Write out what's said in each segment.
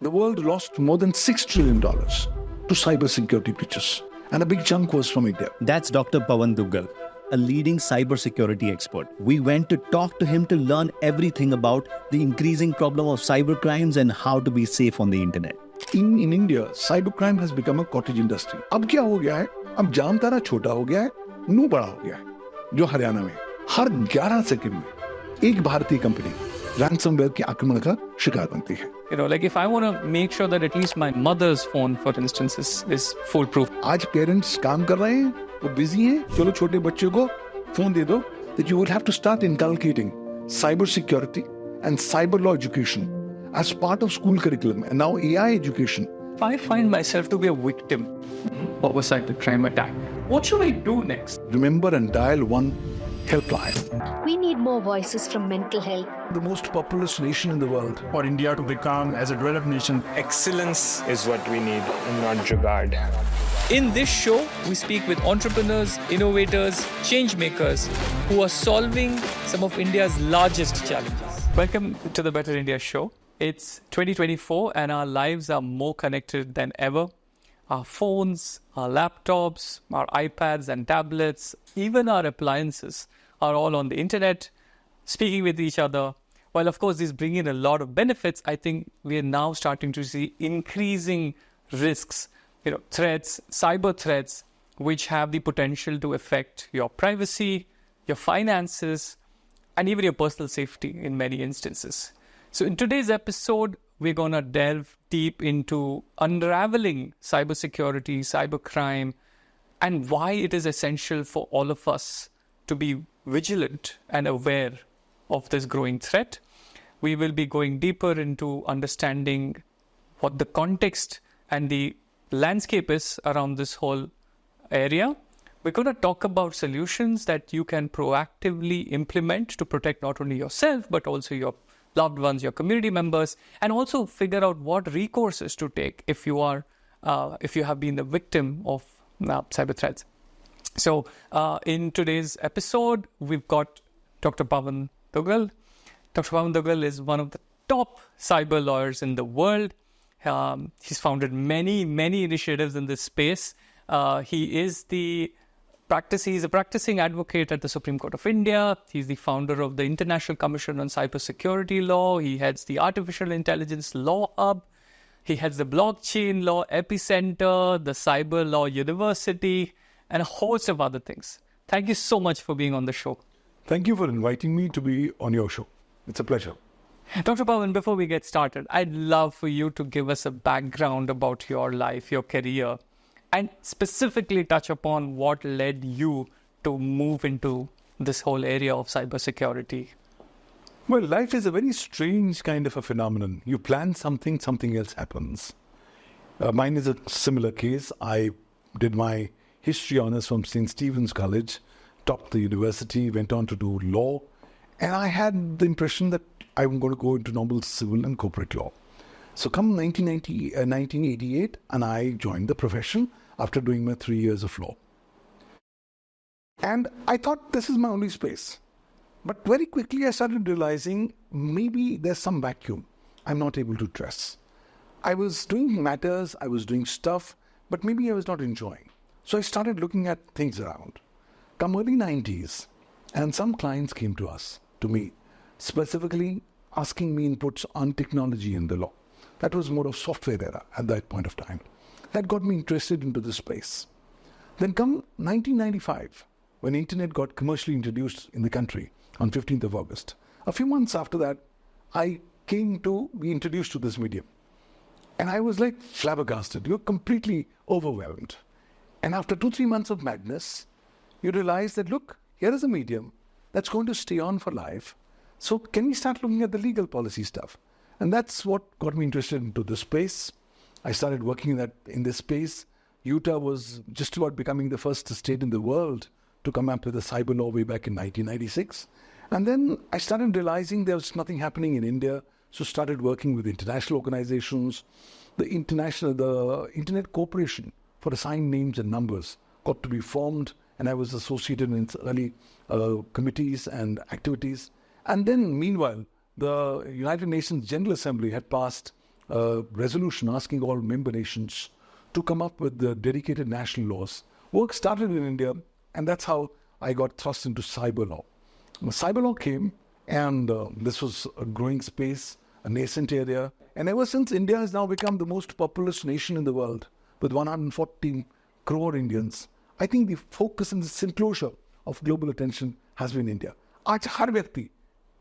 The world lost more than $6 trillion to cybersecurity breaches, and a big chunk was from India. That's Dr. Pawan Duggal, a leading cybersecurity expert. We went to talk to him to learn everything about the increasing problem of cybercrimes and how to be safe on the internet. In India, cybercrime has become a cottage industry. अब क्या हो गया है? अब जामतारा छोटा हो गया है, नू बड़ा हो गया है। जो हरियाणा में हर 11 सेकंड में एक भारतीय कंपनी ransomware के आक्रमण का शिकार बनती है। Like if I want to make sure that at least my mother's phone, for instance, is foolproof. आज पेरेंट्स काम कर रहे हैं, वो बिजी हैं, चलो छोटे बच्चे को फोन दे दो, that you will have to start inculcating cyber security and cyber law education as part of school curriculum, and now AI education. If I find myself to be a victim of a cybercrime attack, what should I do next? Remember and dial 1 helpline. We need more voices from mental health. The most populous nation in the world. For India to become as a developed nation. Excellence is what we need, not jugaad. In this show, we speak with entrepreneurs, innovators, change makers who are solving some of India's largest challenges. Welcome to the Better India Show. It's 2024 and our lives are more connected than ever. Our phones, our laptops, our iPads and tablets, even our appliances are all on the internet, speaking with each other. While of course these bring in a lot of benefits, I think we are now starting to see increasing risks, threats, cyber threats, which have the potential to affect your privacy, your finances, and even your personal safety in many instances. So in today's episode, we're going to delve deep into unraveling cybersecurity, cybercrime, and why it is essential for all of us to be vigilant and aware of this growing threat. We will be going deeper into understanding what the context and the landscape is around this whole area. We're going to talk about solutions that you can proactively implement to protect not only yourself, but also your loved ones, your community members, and also figure out what recourses to take if you have been the victim of cyber threats. So in today's episode, we've got Dr. Pawan Duggal. Dr. Pawan Duggal is one of the top cyber lawyers in the world. He's founded many initiatives in this space. He's a practicing advocate at the Supreme Court of India. He's the founder of the International Commission on Cybersecurity Law. He heads the Artificial Intelligence Law Hub. He heads the Blockchain Law Epicenter, the Cyber Law University, and a host of other things. Thank you so much for being on the show. Thank you for inviting me to be on your show. It's a pleasure. Dr. Pawan, before we get started, I'd love for you to give us a background about your life, your career, and specifically touch upon what led you to move into this whole area of cybersecurity. Well, life is a very strange kind of a phenomenon. You plan something, something else happens. Mine is a similar case. I did my history honors from St. Stephen's College, topped the university, went on to do law, and I had the impression that I'm going to go into normal civil and corporate law. So come 1988, and I joined the profession after doing my 3 years of law. And I thought this is my only space. But very quickly I started realizing maybe there's some vacuum I'm not able to address. I was doing matters, I was doing stuff, but maybe I was not enjoying. So I started looking at things around. Come early 90s, and some clients came to me, specifically asking me inputs on technology in the law. That was more of software era at that point of time. That got me interested into this space. Then come 1995, when internet got commercially introduced in the country on 15th of August. A few months after that, I came to be introduced to this medium. And I was like flabbergasted. You're completely overwhelmed. And after 2-3 months of madness, you realize that, look, here is a medium that's going to stay on for life. So can we start looking at the legal policy stuff? And that's what got me interested into this space. I started working in this space. Utah was just about becoming the first state in the world to come up with a cyber law way back in 1996. And then I started realizing there was nothing happening in India, so started working with international organizations. The Internet Corporation for Assigned Names and Numbers got to be formed, and I was associated in its early committees and activities. And then, meanwhile, the United Nations General Assembly had passed resolution asking all member nations to come up with the dedicated national laws. Work started in India, and that's how I got thrust into cyber law. Cyber law came, and this was a growing space, a nascent area. And ever since, India has now become the most populous nation in the world with 140 crore Indians. I think the focus and the enclosure of global attention has been India. आज हर व्यक्ति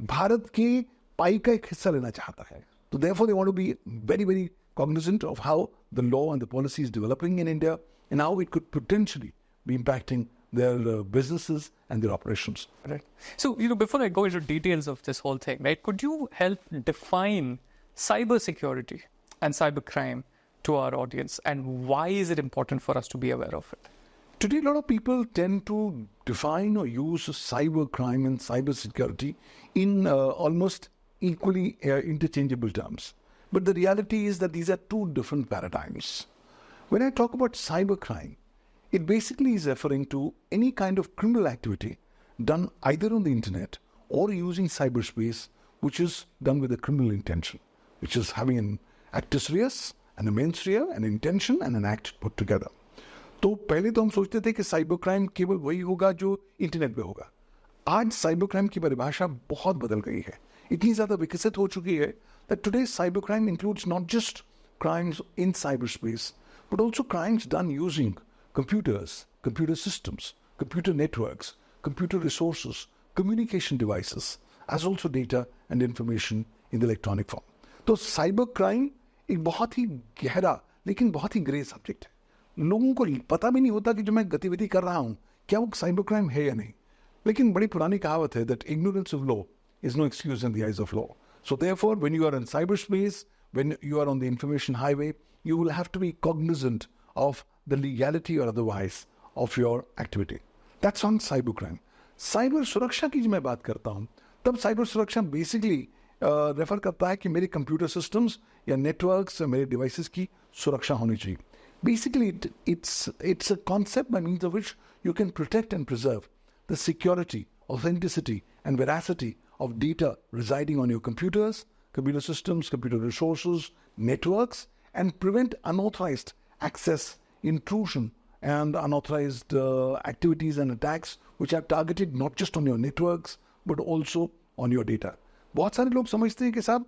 भारत के पाई का एक हिस्सा लेना चाहता है. So therefore, they want to be very, very cognizant of how the law and the policy is developing in India and how it could potentially be impacting their businesses and their operations. Right. So, before I go into details of this whole thing, right, could you help define cybersecurity and cybercrime to our audience, and why is it important for us to be aware of it? Today, a lot of people tend to define or use cybercrime and cybersecurity in almost equally interchangeable terms. But the reality is that these are two different paradigms. When I talk about cybercrime, it basically is referring to any kind of criminal activity done either on the internet or using cyberspace, which is done with a criminal intention, which is having an actus reus and a mens rea, an intention and an act put together. तो पहले तो हम सोचते थे कि cyber crime केवल वही होगा जो इंटरनेट पे होगा. आज साइबर क्राइम की परिभाषा बहुत बदल गई है, इतनी ज़्यादा विकसित हो चुकी है that today cyber crime includes not just crimes in cyberspace, but also crimes done using computers, computer systems, computer networks, computer resources, communication devices, as also data and information in the electronic form. तो cyber crime एक बहुत ही गहरा लेकिन बहुत ही grey subject है. लोगों को पता भी नहीं होता कि जो मैं गतिविधि कर रहा हूँ क्या वो साइबर क्राइम है या नहीं. लेकिन बड़ी पुरानी कहावत है that ignorance of law is no excuse in the eyes of law. So therefore, when you are in cyberspace, when you are on the information highway, you will have to be cognizant of the legality or otherwise of your activity. That's on cybercrime. Cyber सुरक्षा की जो मैं बात करता हूँ, तब cyber सुरक्षा basically refer करता है कि मेरे कंप्यूटर सिस्टम्स या नेटवर्क्स या मेरे डिवाइसेस की सुरक्षा होनी चाहिए. Basically, it's a concept by means of which you can protect and preserve the security, authenticity, and veracity of data residing on your computers, computer systems, computer resources, networks, and prevent unauthorized access, intrusion, and unauthorized activities and attacks which are targeted not just on your networks but also on your data. बहुत सारे लोग समझते हैं कि साहब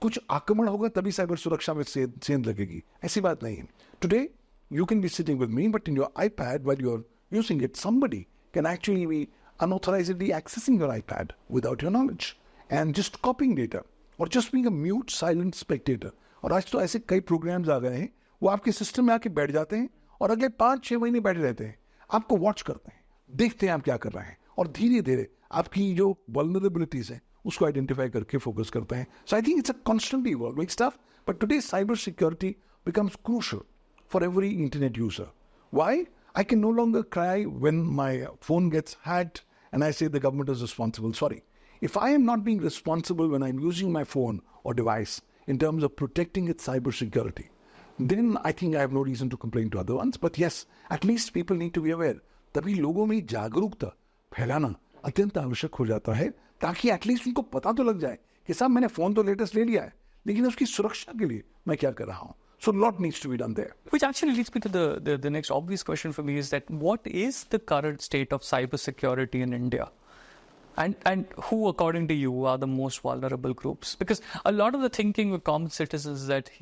कुछ आक्रमण होगा तभी साइबर सुरक्षा में सेंध लगेगी. ऐसी बात नहीं है. Today, you can be sitting with me, but in your iPad, while you're using it, somebody can actually be unauthorizedly accessing your iPad without your knowledge and just copying data or just being a mute, silent spectator. और आज तो ऐसे कई programmes आ गए हैं वो आपके system में आके बैठ जाते हैं और अगले 5-6 महीने बैठे रहते हैं, आपको वॉच करते हैं, देखते हैं आप क्या कर रहे हैं और धीरे धीरे आपकी जो वल्नरेबिलिटीज हैं उसको आइडेंटिफाई करके फोकस करते हैं. So I think it's a constantly evolving stuff, but today cyber security becomes crucial for every internet user. Why? I can no longer cry when my phone gets hacked and I say the government is responsible. Sorry. If I am not being responsible when I'm using my phone or device in terms of protecting its cyber security, then I think I have no reason to complain to other ones. But yes, at least people need to be aware. तभी लोगों में जागरूकता फैलाना अत्यंत आवश्यक हो जाता है ताकि एटलीस्ट उनको पता तो लग जाए कि साहब मैंने फोन तो लेटेस्ट ले लिया है लेकिन उसकी सुरक्षा के लिए मैं क्या कर रहा हूँ. So a lot needs to be done there. Which actually leads me to the next obvious question for me is that what is the current state of cybersecurity in India? And who, according to you, are the most vulnerable groups? Because a lot of the thinking with common citizens is that,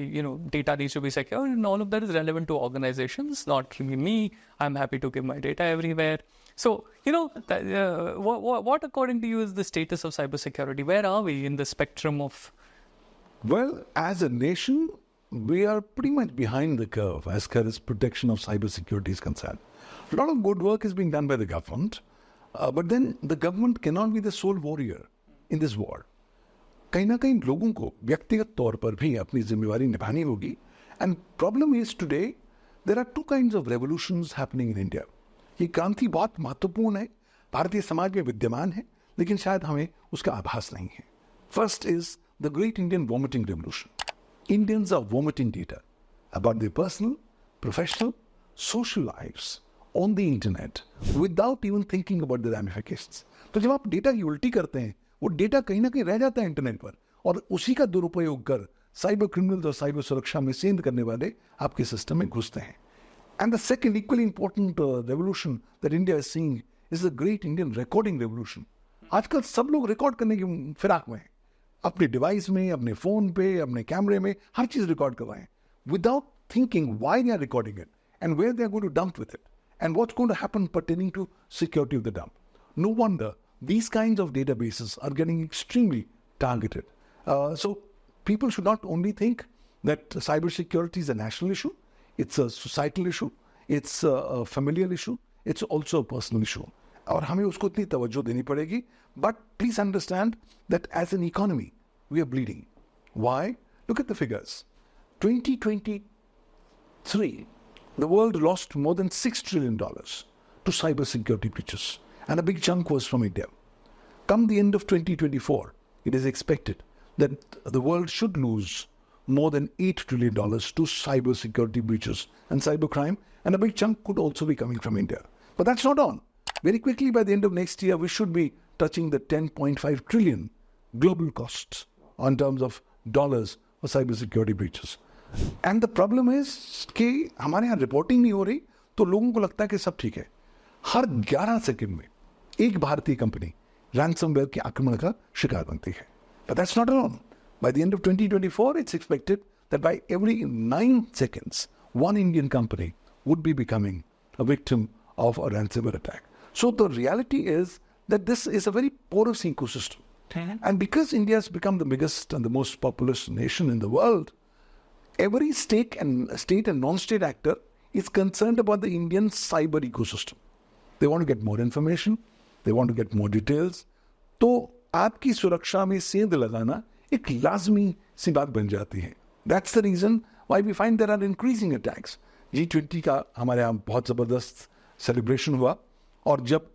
data needs to be secure, and all of that is relevant to organizations, not really me. I'm happy to give my data everywhere. So, what according to you is the status of cybersecurity? Where are we in the spectrum of... Well, as a nation, we are pretty much behind the curve as far as protection of cybersecurity is concerned. A lot of good work is being done by the government, but then the government cannot be the sole warrior in this war. कहीं ना कहीं लोगों को व्यक्तिगत तौर पर भी अपनी जिम्मेवारी निभानी होगी. And problem is today there are two kinds of revolutions happening in India. ये क्रांति बहुत महत्वपूर्ण है, भारतीय समाज में विद्यमान है, लेकिन शायद हमें उसका आभास नहीं है. First is the Great Indian Vomiting Revolution. Indians are vomiting data about their personal, professional, social lives on the internet without even thinking about the ramifications. तो जब आप डेटा की उल्टी करते हैं वो डेटा कहीं ना कहीं रह जाता है इंटरनेट पर और उसी का दुरुपयोग कर साइबर क्रिमिनल्स और साइबर सुरक्षा में सेंध करने वाले आपके सिस्टम में घुसते हैं. And the second equally important revolution that India is seeing is the great Indian recording revolution. आजकल सब लोग रिकॉर्ड करने की फिराक में हैं. अपने डिवाइस में, अपने फोन पे, अपने कैमरे में हर चीज रिकॉर्ड कर रहे हैं without thinking why they are recording it and where they are going to dump with it and what's going to happen pertaining to security of the dump. No wonder these kinds of databases are getting extremely targeted. So people should not only think that cybersecurity is a national issue, it's a societal issue, it's a familial issue, it's also a personal issue. और हमें उसको इतनी तवज्जो देनी पड़ेगी. But please understand that as an economy, we are bleeding. Why? Look at the figures. 2023, the world lost more than $6 trillion to cybersecurity breaches, and a big chunk was from India. Come the end of 2024, it is expected that the world should lose more than $8 trillion to cybersecurity breaches and cybercrime, and a big chunk could also be coming from India. But that's not all. Very quickly, by the end of next year, we should be touching the 10.5 trillion global costs in terms of dollars for cybersecurity breaches. And the problem is कि हमारे यहाँ reporting नहीं हो रही तो लोगों को लगता है कि सब ठीक है. हर 11 सेकंड में एक भारतीय कंपनी रैंसमवेयर के आक्रमण का शिकार बनती है. But that's not alone. By the end of 2024, it's expected that by every 9 seconds, one Indian company would be becoming a victim of a ransomware attack. So the reality is that this is a very porous ecosystem. And because India has become the biggest and the most populous nation in the world, every state and non-state actor is concerned about the Indian cyber ecosystem. They want to get more information. They want to get more details. तो आपकी सुरक्षा में सेंध लगाना एक लाजमी सी बात बन जाती है. That's the reason why we find there are increasing attacks. G20 का हमारे यहाँ बहुत ज़बरदस्त सेलिब्रेशन हुआ और जब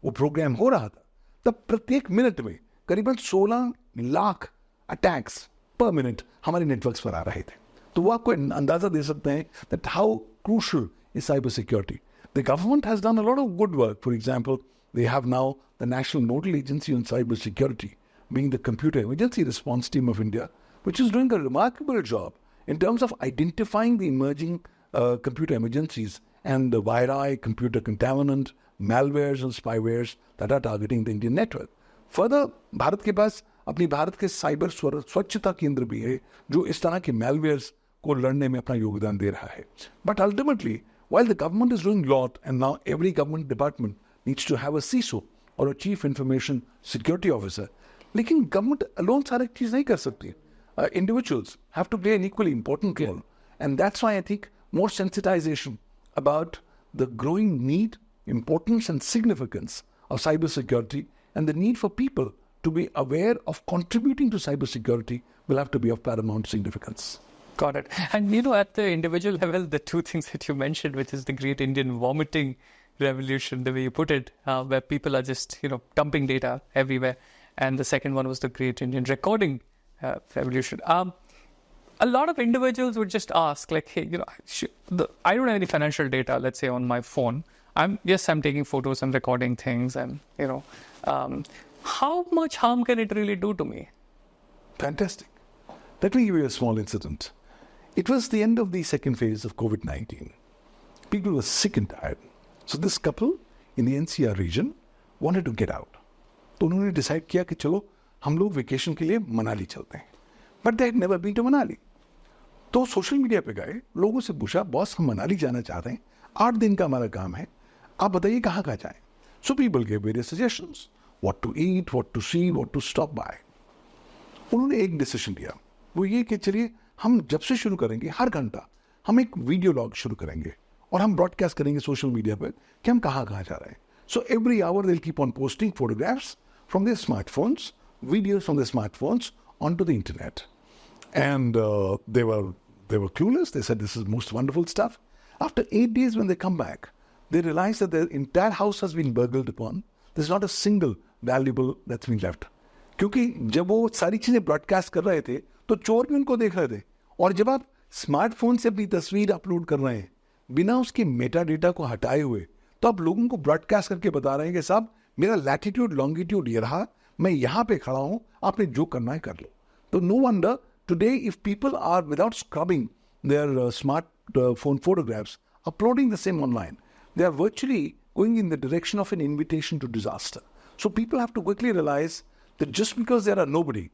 वो प्रोग्राम हो रहा था तब प्रत्येक मिनट में करीबन 16 लाख अटैक्स पर मिनट हमारे नेटवर्क्स पर आ रहे थे. तो वो आपको अंदाजा दे सकते हैं that how crucial is cyber security. The government has done a lot of good work. For example, they have now the National Nodal Agency on Cyber Security, being the Computer Emergency Response Team of India, which is doing a remarkable job in terms of identifying the emerging computer emergencies and the viri, computer contaminant, malwares and spywares that are targeting the Indian network. Further, Bharat के पास अपनी भारत के cyber स्वच्छता केंद्र भी है जो इस तरह के malwares को लड़ने में अपना योगदान दे रहा है. But ultimately, while the government is doing a lot, and now every government department needs to have a CISO or a Chief Information Security Officer, लेकिन government alone सारी चीज नहीं कर सकती. Individuals have to play an equally important role, and that's why I think more sensitization about the growing need, importance, and significance of cybersecurity, and the need for people to be aware of contributing to cybersecurity will have to be of paramount significance. Got it. And at the individual level, the two things that you mentioned, which is the great Indian vomiting revolution, the way you put it, where people are just, dumping data everywhere. And the second one was the great Indian recording revolution. A lot of individuals would just ask, like, hey, I don't have any financial data, let's say, on my phone. I'm taking photos and recording things, and how much harm can it really do to me? Fantastic. Let me give you a small incident. It was the end of the second phase of COVID-19. People were sick and tired. So this couple in the NCR region wanted to get out. तो उन्होंने decide किया कि चलो हम लोग vacation के लिए मनाली चलते हैं. But they had never been to Manali. तो सोशल मीडिया पे गए, लोगों से पूछा, बॉस हम मनाली जाना चाहते हैं, 8 दिन का हमारा काम है, आप बताइए कहाँ जाएं. So people gave various suggestions, what to eat, what to see, what to stop by. उन्होंने एक डिसीजन लिया, वो ये कि चलिए हम जब से शुरू करेंगे हर घंटा हम एक वीडियो लॉग शुरू करेंगे और हम ब्रॉडकास्ट करेंगे सोशल मीडिया पर कि हम कहाँ जा रहे हैं. So every hour they'll keep on posting photographs from their smartphones, videos from their smartphones onto the internet. And they were clueless. They said this is most wonderful stuff. After 8 days when they come back, they realize that their entire house has been burgled upon. There's not a single valuable that's been left. क्योंकि जब वो सारी चीजें broadcast कर रहे थे तो चोर भी उनको देख रहे थे. और जब आप स्मार्टफोन से अपनी तस्वीर अपलोड कर रहे हैं बिना उसके मेटा डेटा को हटाए हुए, तो आप लोगों को ब्रॉडकास्ट करके बता रहे हैं कि साहब मेरा लैटिट्यूड लॉन्गिट्यूड ये रहा, मैं यहाँ पे खड़ा हूँ, आपने जो करना है कर लो. तो no wonder Today, if people are, without scrubbing their smartphone photographs, uploading the same online, they are virtually going in the direction of an invitation to disaster. So people have to quickly realize that just because they are a nobody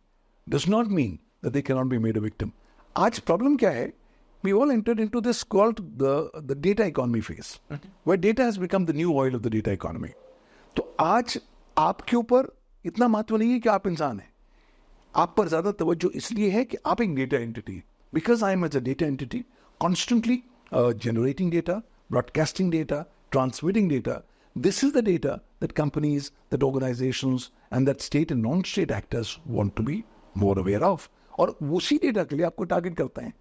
does not mean that they cannot be made a victim. Aaj problem kya hai? We all entered into this called the data economy phase, where data has become the new oil of the data economy. तो आज आपके ऊपर इतना महत्व नहीं है कि आप इंसान हैं. आप पर ज़्यादा तवज्जो इसलिए है कि आप एक डेटा एंटिटी है. Because I am as a data entity, constantly generating data, broadcasting data, transmitting data. This is the data that companies, that organizations, and that state and non-state actors want to be more aware of. और उसी data के लिए आपको target करते हैं.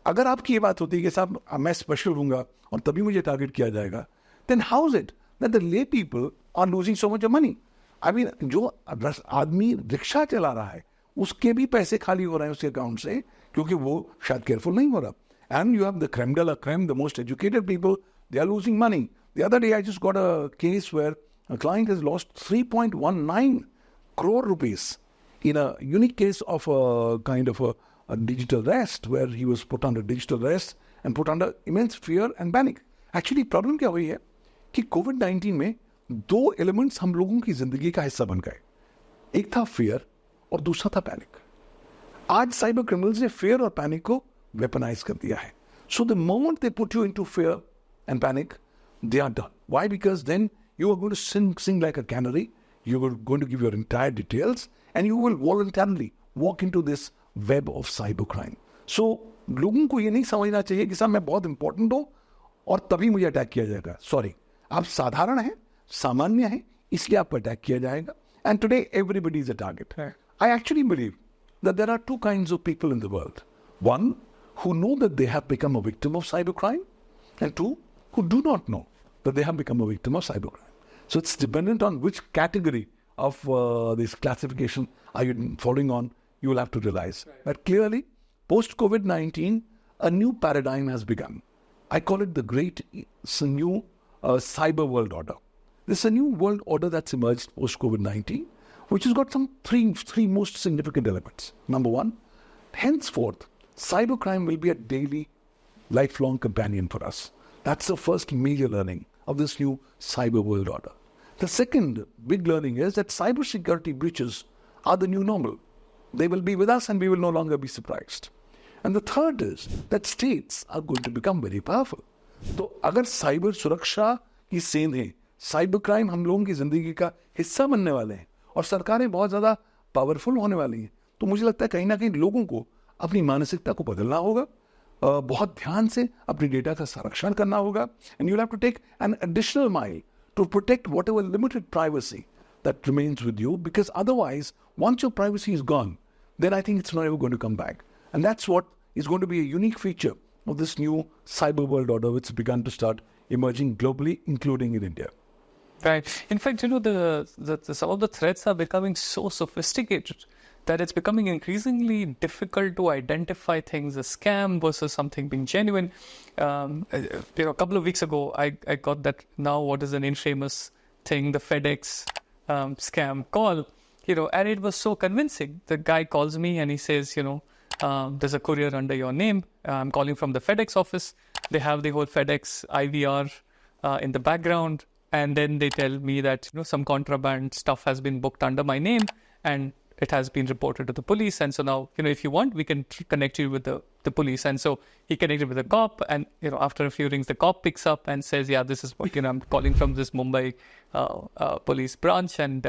अगर आपकी ये बात होती है कि साहब मैं स्पेशल हूँगा और तभी मुझे टारगेट किया जाएगा, then how is it that the lay people are losing so much of money? I mean, जो आदमी रिक्शा चला रहा है उसके भी पैसे खाली हो रहे हैं उसके अकाउंट से क्योंकि वो शायद केयरफुल नहीं हो रहा. And you have the creme de la creme, the most educated people, they are losing money. The other day I just got a case where a client has lost 3.19 crore rupees in a unique case of a kind of a digital arrest where he was put under digital arrest and put under immense fear and panic. Actually problem क्या हुई है कि COVID-19 में दो elements हम लोगों की जिंदगी का हिस्सा बन गए. एक था फियर और दूसरा था पैनिक. आज साइबर क्रिमिनल्स ने फियर और पैनिक को वेपनाइज कर दिया है. So the moment they put you into fear and panic, they are done. Why? Because then you are going to sing like a canary. You are going to give your entire details and you will voluntarily walk into this web of cybercrime. So, लोगों को ये नहीं समझना चाहिए कि साहब मैं बहुत इंपॉर्टेंट हूँ और तभी मुझे अटैक किया जाएगा. सॉरी, आप साधारण हैं, सामान्य हैं, इसलिए आप पर अटैक किया जाएगा. And today everybody is a target. I actually believe that there are two kinds of people in the world. One, who know that they have become a victim of cybercrime, and two, who do not know that they have become a victim of cybercrime. So it's dependent on which category of this classification are you following on, you will have to realize. But clearly, post-COVID-19, a new paradigm has begun. I call it the great new cyber world order. This is a new world order that's emerged post-COVID-19, which has got some three most significant elements. Number one, henceforth, cybercrime will be a daily, lifelong companion for us. That's the first major learning of this new cyber world order. The second big learning is that cybersecurity breaches are the new normal. They will be with us and we will no longer be surprised. And the third is that states are going to become very powerful. तो अगर cyber सुरक्षा की सेंधें, cyber crime हम लोगों की जिंदगी का हिस्सा बनने वाले हैं और सरकारें बहुत ज़्यादा पावरफुल होने वाली हैं, तो मुझे लगता है कहीं ना कहीं लोगों को अपनी मानसिकता को बदलना होगा, बहुत ध्यान से अपनी डेटा का संरक्षण करना होगा. And you have to take an additional mile to protect whatever limited privacy that remains with you, because otherwise, once your privacy is gone, then I think it's not ever going to come back. And that's what is going to be a unique feature of this new cyber world order, which has begun to start emerging globally, including in India. Right. In fact, you know, some of the threats are becoming so sophisticated that it's becoming increasingly difficult to identify things as scam versus something being genuine. A couple of weeks ago, I got that now what is an infamous thing, the FedEx scam call, and it was so convincing. The guy calls me and he says, there's a courier under your name. I'm calling from the FedEx office. They have the whole FedEx IVR in the background. And then they tell me that, some contraband stuff has been booked under my name and it has been reported to the police. And so now, if you want, we can connect you with the police. And so he connected with the cop. And, after a few rings, the cop picks up and says, yeah, this is what, I'm calling from this Mumbai police branch. And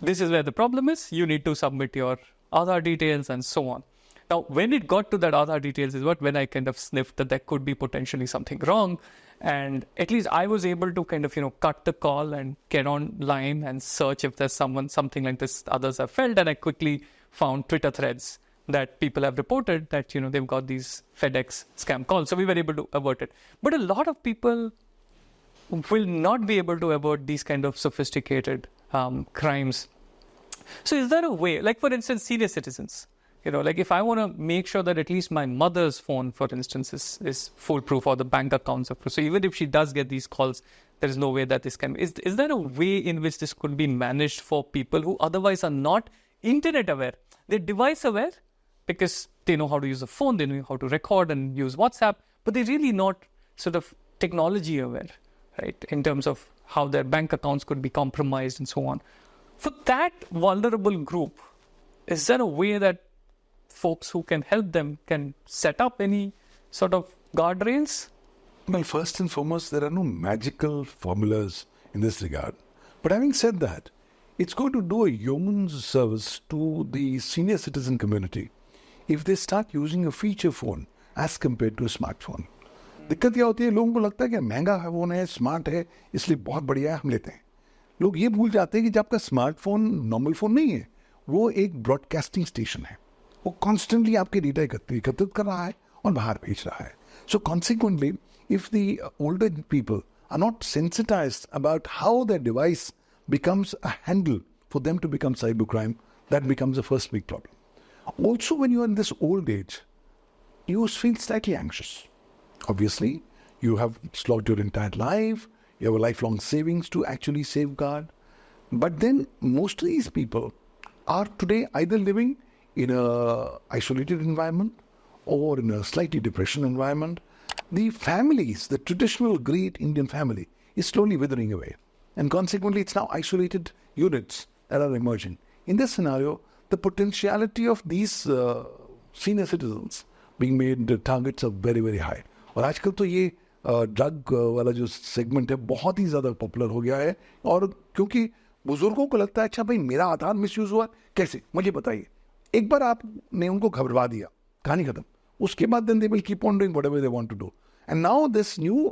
this is where the problem is. You need to submit your Aadhaar details and so on. Now, when it got to that Aadhaar details is when I kind of sniffed that there could be potentially something wrong. And at least I was able to kind of, cut the call and get online and search if there's something like this others have felt. And I quickly found Twitter threads that people have reported that, they've got these FedEx scam calls. So we were able to avert it. But a lot of people will not be able to avert these kind of sophisticated crimes. So is there a way, like for instance, senior citizens, like if I want to make sure that at least my mother's phone, for instance, is foolproof or the bank accounts are proof. So even if she does get these calls, there is no way that this can be. Is there a way in which this could be managed for people who otherwise are not internet aware? They're device aware, because they know how to use a phone, they know how to record and use WhatsApp, but they're really not sort of technology aware, right, in terms of how their bank accounts could be compromised and so on. For that vulnerable group, is there a way that folks who can help them can set up any sort of guardrails? Well, first and foremost, there are no magical formulas in this regard. But having said that, it's going to do a yeoman's service to the senior citizen community if they start using a feature phone as compared to a smartphone. दिक्कत क्या होती है, लोगों को लगता है कि महंगा फोन है, स्मार्ट है, इसलिए बहुत बढ़िया है, हम लेते हैं. लोग ये भूल जाते हैं कि जब आपका स्मार्टफोन नॉर्मल फोन नहीं है, वो एक ब्रॉडकास्टिंग स्टेशन है. वो कॉन्स्टेंटली आपके डेटा एकत्रित कर रहा है और बाहर भेज रहा है. So consequently, if the older people are not sensitized about how their device becomes a handle for them to become cybercrime, that becomes the first big problem. Also, when you are in this old age, you feel slightly anxious. Obviously, you have slogged your entire life, you have a lifelong savings to actually safeguard. But then most of these people are today either living in a isolated environment or in a slightly depression environment. The families, the traditional great Indian family, is slowly withering away. And consequently, it's now isolated units that are emerging. In this scenario, the potentiality of these senior citizens being made targets are very, very high. और आजकल तो ये drug वाला जो segment है बहुत ही ज़्यादा popular हो गया है. और क्योंकि बुजुर्गों को लगता है अच्छा भाई मेरा आधार मिसयूज़ हुआ कैसे, मुझे बताइए. एक बार आपने उनको घबरवा दिया, कहानी खत्म. उसके बाद then they will keep on doing whatever they want to do. And now this new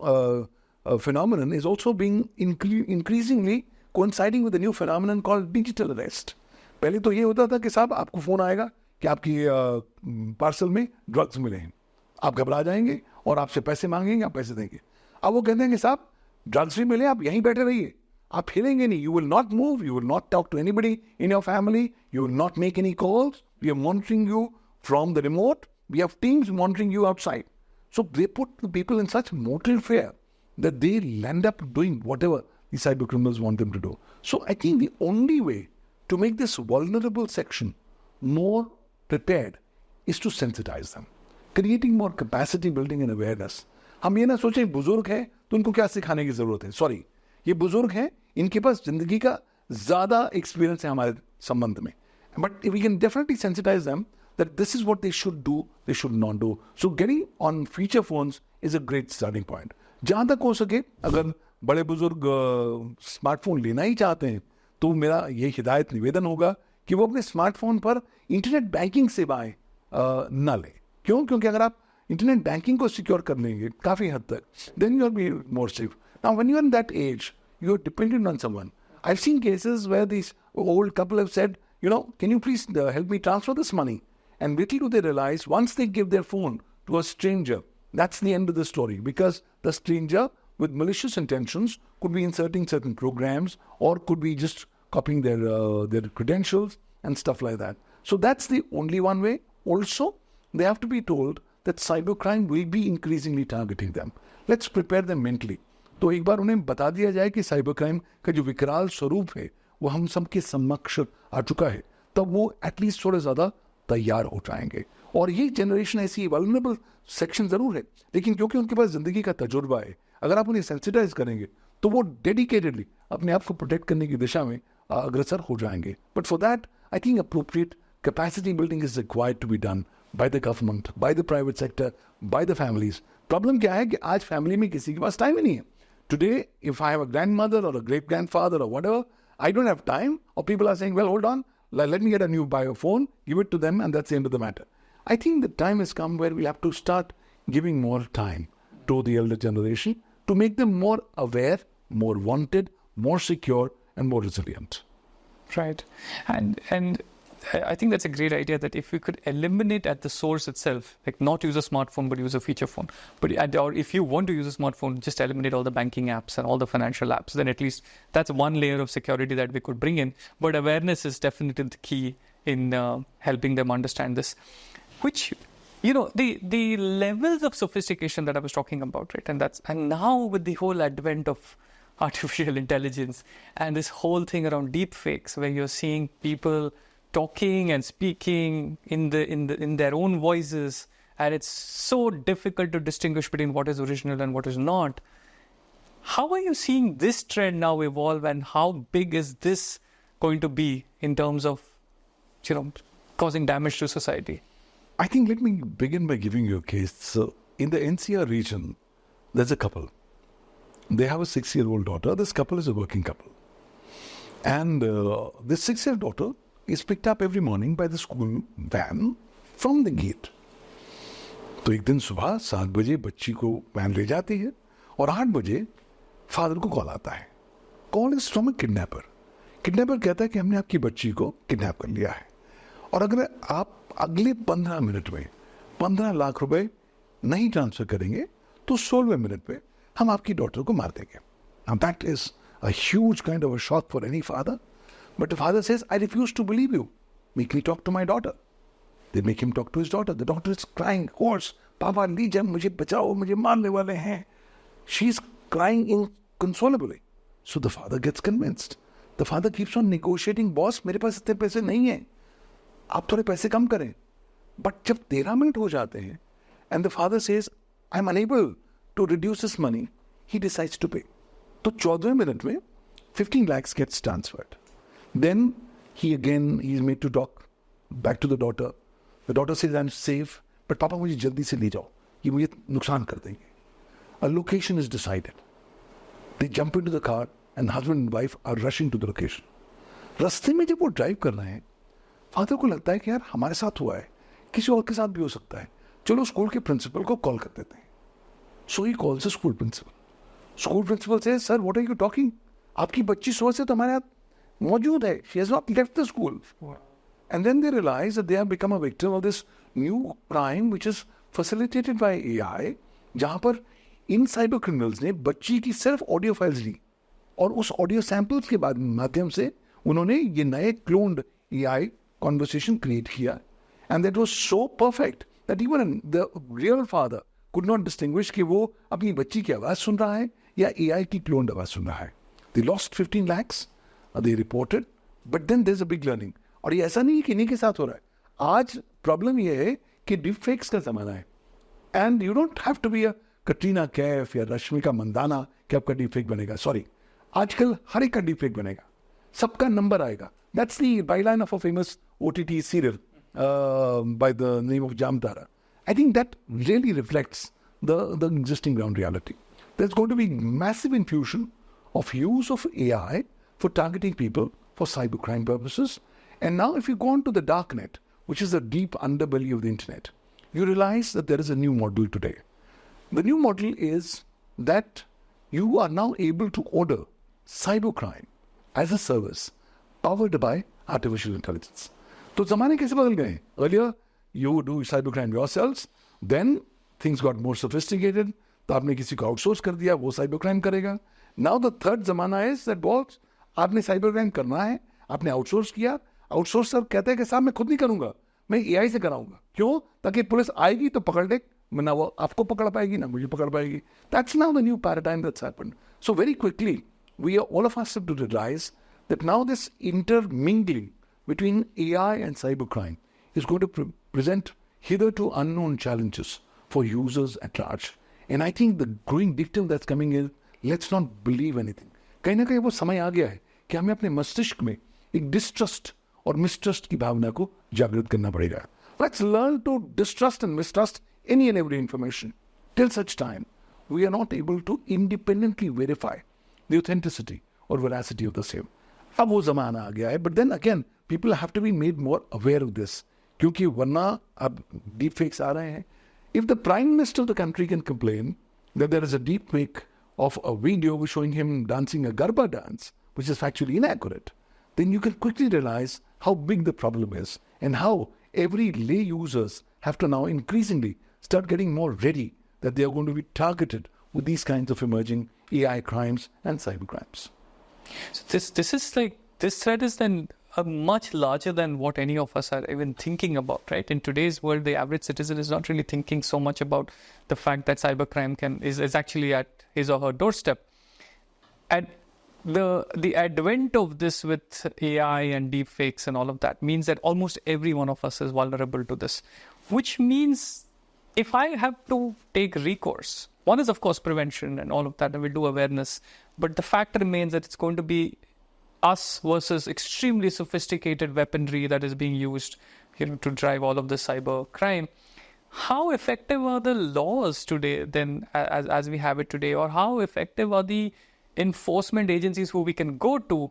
phenomenon is also being increasingly coinciding with a new phenomenon called digital arrest. पहले तो ये होता था कि साहब आपको फ़ोन आएगा कि आपकी पार्सल में ड्रग्स मिले हैं, आप घबरा जाएंगे और आपसे पैसे मांगेंगे, आप पैसे देंगे. अब वो कहते हैं कि साहब ड्रग्स भी मिले, आप यहीं बैठे रहिए, आप हिलेंगे नहीं, you will not move, you will not talk to anybody in your family, you will not make any calls, we are monitoring you from the remote, we have teams monitoring you outside. So they put the people in such mortal fear that they end up doing whatever the cyber criminals want them to do. So I think the only way to make this vulnerable section more prepared is to sensitize them. Creating more capacity building and awareness. हम ये ना सोचें बुजुर्ग हैं तो उनको क्या सिखाने की जरूरत है. सॉरी, ये बुजुर्ग हैं, इनके पास जिंदगी का ज़्यादा एक्सपीरियंस है हमारे संबंध में. But we can definitely sensitize them that this is what they should do, they should not do. So getting on feature phones is a great starting point. जहाँ तक हो सके अगर बड़े बुजुर्ग स्मार्टफोन लेना ही चाहते हैं तो मेरा ये हिदायत निवेदन होगा कि वो अपने स्मार्टफोन पर इंटरनेट बैंकिंग सेवाएं न लें. क्यों? क्योंकि अगर आप इंटरनेट बैंकिंग को सिक्योर कर लेंगे काफ़ी हद तक, then you'll be more safe. Now when you're in that age, you're dependent on someone. I've seen cases where these old couple have said, you know, can you please help me transfer this money? And little do they realize, once they give their phone to a stranger, that's the end of the story, because the stranger with malicious intentions could be inserting certain programs or could be just copying their credentials and stuff like that. So that's the only one way. Also, they have to be told that cybercrime will be increasingly targeting them. Let's prepare them mentally. तो एक बार उन्हें बता दिया जाए कि cyber crime का जो विकराल स्वरूप है वो हम सबके समक्ष आ चुका है, तब वो एटलीस्ट थोड़े ज़्यादा तैयार हो जाएंगे. और ये जनरेशन ऐसी वल्नरेबल सेक्शन ज़रूर है, लेकिन क्योंकि उनके पास ज़िंदगी का तजुर्बा है, अगर आप उन्हें सेंसिटाइज करेंगे तो वो डेडिकेटेडली अपने आप को प्रोटेक्ट करने की दिशा में अग्रसर हो जाएंगे. But for that I think appropriate capacity building is required to be done by the government, by the private sector, by the families. Problem क्या है कि आज फैमिली में किसी के पास टाइम ही नहीं है. Today, if I have a grandmother or a great-grandfather or whatever, I don't have time. Or people are saying, well, hold on, let me get a new phone, give it to them, and that's the end of the matter. I think the time has come where we have to start giving more time to the elder generation to make them more aware, more wanted, more secure, and more resilient. Right. And I think that's a great idea, that if we could eliminate at the source itself, like not use a smartphone but use a feature phone, or if you want to use a smartphone, just eliminate all the banking apps and all the financial apps, then at least that's one layer of security that we could bring in. But awareness is definitely the key in helping them understand this, which, you know, the levels of sophistication that I was talking about, right? And now with the whole advent of artificial intelligence and this whole thing around deep fakes, where you're seeing people talking and speaking in their own voices, and it's so difficult to distinguish between what is original and what is not. How are you seeing this trend now evolve, and how big is this going to be in terms of, causing damage to society? I think let me begin by giving you a case. So in the NCR region, there's a couple. They have a 6-year-old daughter. This couple is a working couple. And this 6-year-old daughter is picked up every morning by the school van from the gate. तो एक दिन सुबह 7 बजे बच्ची को van ले जाती है और 8 बजे फादर को कॉल आता है. Call is from a kidnapper. Kidnapper कहता है कि हमने आपकी बच्ची को किडनैप कर लिया है और अगर आप अगले 15 मिनट में 15 लाख रुपए नहीं ट्रांसफर करेंगे तो 16वें मिनट में हम आपकी डॉटर को मार देंगे. Now that is a huge kind of a shock for any father. But the father says, I refuse to believe you. Make me talk to my daughter. They make him talk to his daughter. The daughter is crying, hoarse. Papa, लीजिए मुझे बचाओ, मुझे मारने वाले हैं. She's crying inconsolably. So the father gets convinced. The father keeps on negotiating. Boss, मेरे पास इतने पैसे नहीं हैं. आप थोड़े पैसे कम करें. But जब 13 मिनट हो जाते हैं, and the father says, I'm unable to reduce this money, he decides to pay. तो 14वें मिनट में 15 lakhs gets transferred. Then he is made to talk back to the daughter. The daughter says, I'm safe, but पापा मुझे जल्दी से ले जाओ, ये मुझे नुकसान कर देंगे. A location is decided. They jump into the car and husband and wife are rushing to the location. रास्ते में जब वो ड्राइव कर रहे हैं, फादर को लगता है कि यार हमारे साथ हुआ है, किसी और के साथ भी हो सकता है, चलो स्कूल के प्रिंसिपल को कॉल कर देते हैं. So he calls the school principal. School principal says, sir, what are you talking? आपकी बच्ची सुबह से तो हमारे साथ मौजूद है. She has not left the school. And then they realize that they have become a victim of this new crime which is facilitated by AI, जहाँ पर इन साइबर क्रिमिनल्स ने बच्ची की सिर्फ ऑडियो फाइल्स ली और उस ऑडियो सैंपल्स के बाद माध्यम से उन्होंने ये नए क्लोन्ड AI कॉन्वर्सेशन क्रिएट किया. And that was so perfect that even the real father could not distinguish कि वो अपनी बच्ची की आवाज़ सुन रहा है या AI की क्लोन्ड आवाज़ सुन रहा है. They lost 15 lakhs, they reported, but then there's a big learning. और ये ऐसा नहीं कि इन्हीं के साथ हो रहा है. आज प्रॉब्लम ये है कि डिफेक्ट्स का ज़माना है. And you don't have to be a Katrina Kaif या रश्मिका मंदाना कि आपका डिफेक्ट बनेगा. सॉरी, आजकल हर एक का डिफेक्ट बनेगा, सबका नंबर आएगा. That's the Byline of a famous OTT serial by the name of Jamtara. I think that really reflects the existing ground reality. There's going to be massive infusion of use of AI for targeting people for cybercrime purposes. And now if you go on to the darknet, which is the deep underbelly of the internet, you realize that there is a new model today. The new model is that you are now able to order cybercrime as a service powered by artificial intelligence. तो ज़माने कैसे बदल गए? Earlier, you do cybercrime yourselves, then things got more sophisticated. तो आपने किसी को outsource कर दिया, वो cybercrime करेगा. Now the third ज़माना is that boss, आपने cybercrime करना है, आपने आउटसोर्स किया. आउटसोर्सर कहते हैं कि साहब मैं खुद नहीं करूँगा, मैं AI से कराऊंगा. क्यों? ताकि पुलिस आएगी तो पकड़ ले, ना वो आपको पकड़ पाएगी ना मुझे पकड़ पाएगी. That's now the new paradigm that's happened. So very quickly, all of us have to realize that now this intermingling between AI and cybercrime is going to present hitherto unknown challenges for users at large. And I think the growing dictum that's coming is, let's not believe anything. कहीं ना कहीं वो समय आ गया है कि हमें अपने मस्तिष्क में एक डिस्ट्रस्ट और मिसट्रस्ट की भावना को जागृत करना पड़ेगा. Let's learn to distrust and mistrust any and every information till such time we are not able to independently verify the authenticity or veracity of the same. अब वो ज़माना आ गया है, but then again people have to be made more aware of this, क्योंकि वरना अब deepfakes आ रहे हैं. If the Prime Minister of the country can complain that there is a deepfake of a video showing him dancing a Garba dance, which is factually inaccurate, then you can quickly realize how big the problem is and how every lay users have to now increasingly start getting more ready that they are going to be targeted with these kinds of emerging AI crimes and cyber crimes. So this threat is then much larger than what any of us are even thinking about, right? In today's world, the average citizen is not really thinking so much about the fact that cybercrime is actually at his or her doorstep. And the advent of this with AI and deepfakes and all of that means that almost every one of us is vulnerable to this, which means if I have to take recourse, one is of course prevention and all of that, and we'll do awareness, but the fact remains that it's going to be us versus extremely sophisticated weaponry that is being used, to drive all of the cyber crime. How effective are the laws today then as we have it today, or how effective are the enforcement agencies who we can go to?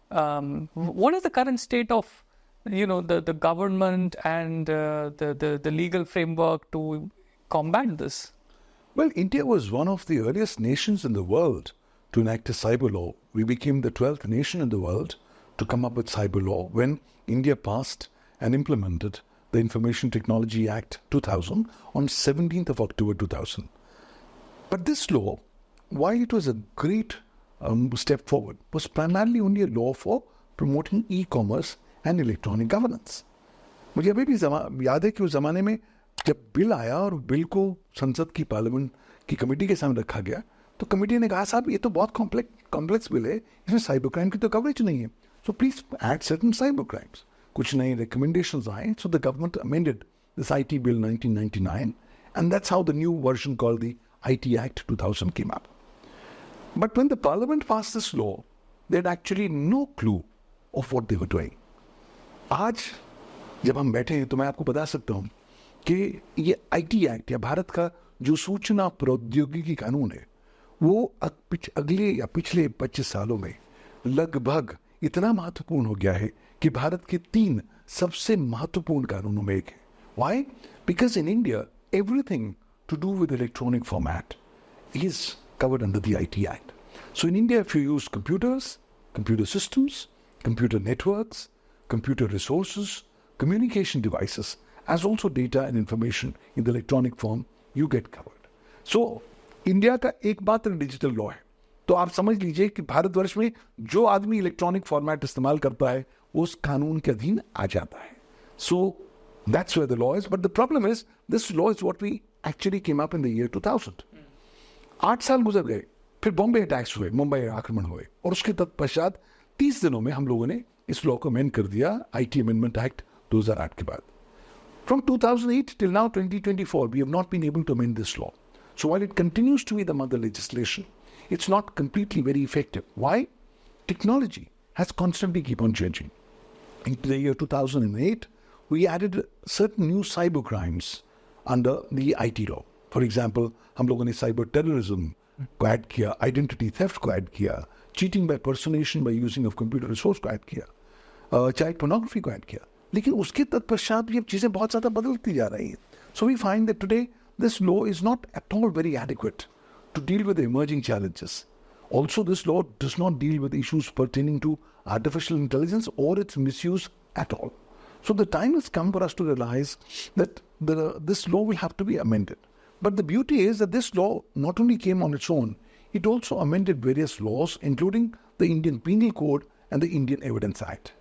What is the current state of the government and the legal framework to combat this? Well, India was one of the earliest nations in the world to enact a cyber law. We became the 12th nation in the world to come up with cyber law when India passed and implemented the Information Technology Act 2000 on 17th of October 2000. But this law, while it was a great step forward, was primarily only a law for promoting e-commerce and electronic governance. मुझे अभी भी याद है कि उस ज़माने में जब बिल आया और बिल को संसद की पार्लियामेंट की कमेटी के सामने रखा गया तो कमेटी ने कहा साहब ये तो बहुत कॉम्प्लेक्स बिल है, इसमें साइबर क्राइम की तो कवरेज नहीं है, so please add certain cyber crimes. कुछ नए रिकमेंडेशंस आए, so the government amended this IT bill 1999 and that's how the new version called the IT Act 2000 came up. But when the parliament passed this law, they had actually no clue of what they were doing. आज जब हम बैठे हैं तो मैं आपको बता सकता हूँ कि ये IT Act या भारत का जो सूचना प्रौद्योगिकी कानून है वो अगले या पिछले 25 सालों में लगभग इतना महत्वपूर्ण हो गया है कि भारत के 3 सबसे महत्वपूर्ण कानूनों में एक है. Why? Because in India, everything to do with electronic format is covered under the IT Act. So in India, if you use computers, computer systems, computer networks, computer resources, communication devices, as also data and information in the electronic form, you get covered. So India का एकमात्र digital law है. तो आप समझ लीजिए कि भारतवर्ष में जो आदमी इलेक्ट्रॉनिक फॉर्मेट इस्तेमाल करता है वो उस कानून के अधीन आ जाता है. So that's where the law is. But the problem is this law is what we actually came up in the year 2000. 8 साल गुजर गए, फिर बॉम्बे अटैक्स हुए, मुंबई आक्रमण हुए, और उसके तत्पश्चात 30 दिनों में हम लोगों ने इस लॉ को अमेंड कर दिया, IT अमेंडमेंट एक्ट 2008 के बाद. From 2008 till now 2024, we have not been able to amend this law. So while it continues to be the mother legislation, it's not completely very effective. Why? Technology has constantly keep on changing. In the year 2008, we added certain new cyber crimes under the IT law. For example, हम लोगों ने cyber terrorism को add किया, identity theft को add किया, cheating by personation by using of computer resource को add किया, child pornography को add किया. लेकिन उसके तत्पश्चात भी अब चीज़ें बहुत ज़्यादा बदलती जा रही हैं. So we find that today this law is not at all very adequate to deal with the emerging challenges. Also, this law does not deal with issues pertaining to artificial intelligence or its misuse at all. So the time has come for us to realize that this law will have to be amended. But the beauty is that this law not only came on its own, it also amended various laws, including the Indian Penal Code and the Indian Evidence Act.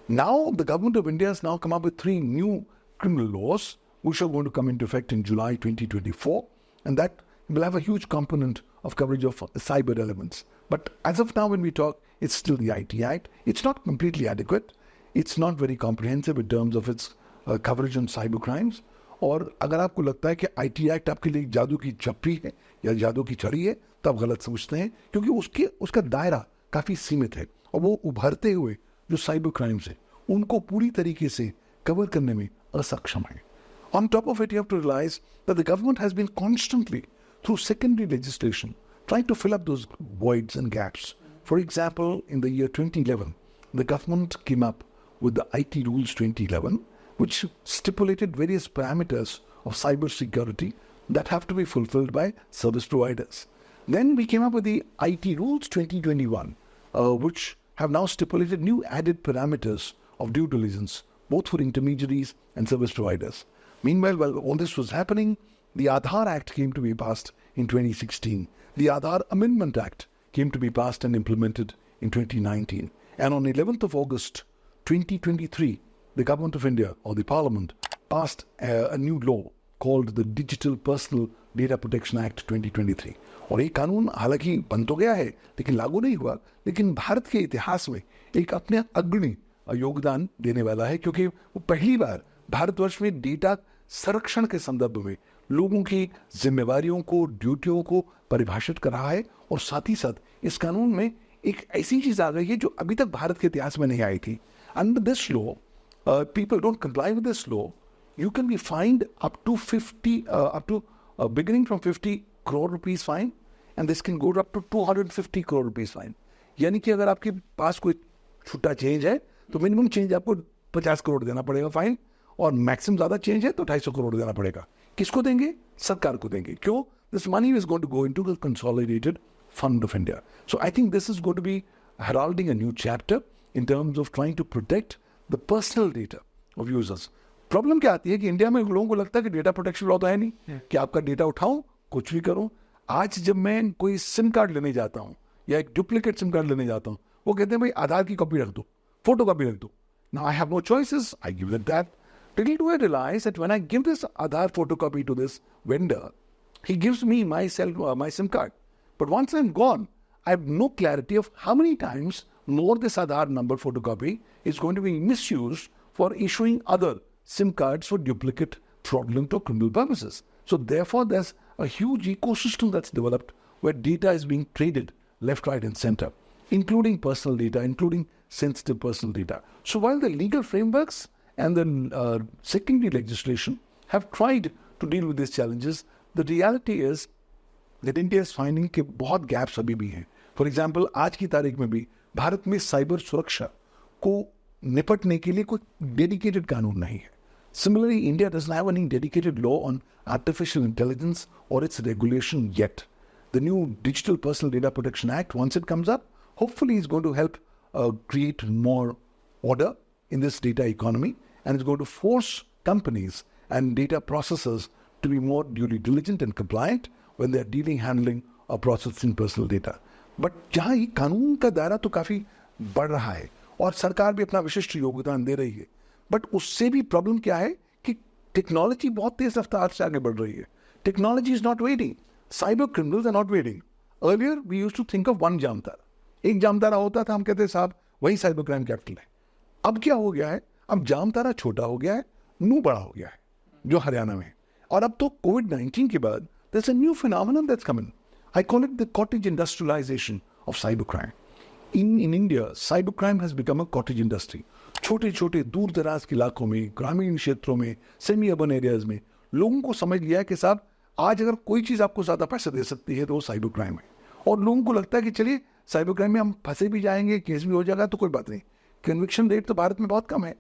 Now, the government of India has now come up with 3 new criminal laws, which are going to come into effect in July 2024, and that will have a huge component of coverage of cyber elements. But as of now, when we talk, it's still the IT Act. It's not completely adequate. It's not very comprehensive in terms of its coverage on cyber crimes. और अगर आपको लगता है कि IT Act आपके लिए जादू की चप्पी है या जादू की छड़ी है, तो आप गलत समझते हैं, क्योंकि उसका दायरा काफ़ी सीमित है और वो उभरते हुए जो साइबर क्राइम्स है उनको पूरी तरीके से कवर करने में असक्षम है. On top of it, you have to realize that the government has been constantly, through secondary legislation, trying to fill up those voids and gaps. For example, in the year 2011, the government came up with the IT Rules 2011, which stipulated various parameters of cyber security that have to be fulfilled by service providers. Then we came up with the IT Rules 2021, which have now stipulated new added parameters of due diligence, both for intermediaries and service providers. Meanwhile, while all this was happening, the Aadhaar Act came to be passed in 2016. The Aadhaar Amendment Act came to be passed and implemented in 2019. And on 11th of August 2023, the Government of India, or the Parliament, passed a new law called the Digital Personal data protection act 2023। और ये कानून हालांकि बन तो गया है लेकिन लागू नहीं हुआ, लेकिन भारत के इतिहास में एक अपने अग्रणी योगदान देने वाला है, क्योंकि वो पहली बार भारतवर्ष में डेटा संरक्षण के संदर्भ में लोगों की जिम्मेवारियों को, ड्यूटियों को परिभाषित कर रहा है। और साथ ही साथ इस कानून में एक ऐसी चीज आ गई है जो अभी तक भारत के इतिहास में नहीं आई थी। Under this law, people don't comply with this law, you can be fined up to beginning from 50 crore rupees fine, and this can go up to 250 crore rupees fine. यानी कि अगर आपके पास कोई छुट्टा चेंज है तो मिनिमम चेंज आपको 50 करोड़ देना पड़ेगा फाइन, और मैक्सिमम ज्यादा चेंज है तो 250 करोड़ देना पड़ेगा। किसको देंगे? सरकार को देंगे। क्यों? This money is going to go into the consolidated fund of India. So I think this is going to be heralding a new chapter in terms of trying to protect the personal data of users. Problem क्या आती है कि India में लोगों को लगता है कि डेटा प्रोटेक्शन लॉ तो है नहीं, कि आपका डेटा उठाऊं कुछ भी करूं। आज जब मैं कोई सिम कार्ड लेने जाता हूं या एक डुप्लीकेट सिम कार्ड लेने जाता हूं, वो कहते हैं भाई आधार की कॉपी रख दो, फोटो कॉपी रख दो। Now I have no choices, I give it that. Little do I realize that when I give this Aadhaar photocopy to this vendor, he gives me my SIM card. But once I'm gone, I have no clarity of how many times more this Aadhaar number photocopy is going to be misused for issuing other SIM cards for duplicate, fraudulent or criminal purposes. So therefore, there's a huge ecosystem that's developed where data is being traded left, right, and center, including personal data, including sensitive personal data. So while the legal frameworks and the secondary legislation have tried to deal with these challenges, the reality is that India is finding कि बहुत gaps अभी भी हैं। For example, आज की तारीख में भी भारत में साइबर सुरक्षा को निपटने के लिए कोई डेडिकेटेड कानून नहीं है। Similarly, India doesn't have any dedicated law on artificial intelligence or its regulation yet. The new Digital Personal Data Protection Act, once it comes up, hopefully is going to help create more order in this data economy, and it's going to force companies and data processors to be more duly diligent and compliant when they're handling or processing personal data. But जहाँ ये कानून का दायरा तो काफी बढ़ रहा है और सरकार भी अपना विशिष्ट योगदान दे रही है, बट उससे भी प्रॉब्लम क्या है कि टेक्नोलॉजी बहुत तेज रफ्तार से आगे बढ़ रही है। Technology is not waiting, cyber criminals are not waiting. Earlier we used to think of one Jamtara, एक जामतारा होता था, हम कहते साहब वही साइबर क्राइम कैपिटल है। अब क्या हो गया है? अब जामतारा छोटा हो गया है, नू बड़ा हो गया है, जो हरियाणा में है। और अब तो कोविड-19 के बाद there is a new phenomenon that's coming. I call it the cottage industrialisation of cyber crime. In India cyber crime has become a cottage industry. छोटे छोटे दूर दराज के इलाकों में, ग्रामीण क्षेत्रों में, सेमी अर्बन एरियाज में लोगों को समझ लिया है कि साहब आज अगर कोई चीज आपको ज्यादा पैसा दे सकती है तो वो साइबर क्राइम है। और लोगों को लगता है कि चलिए साइबर क्राइम में हम फंसे भी जाएंगे, केस भी हो जाएगा तो कोई बात नहीं। कन्विक्शन रेट तो भारत में बहुत कम है।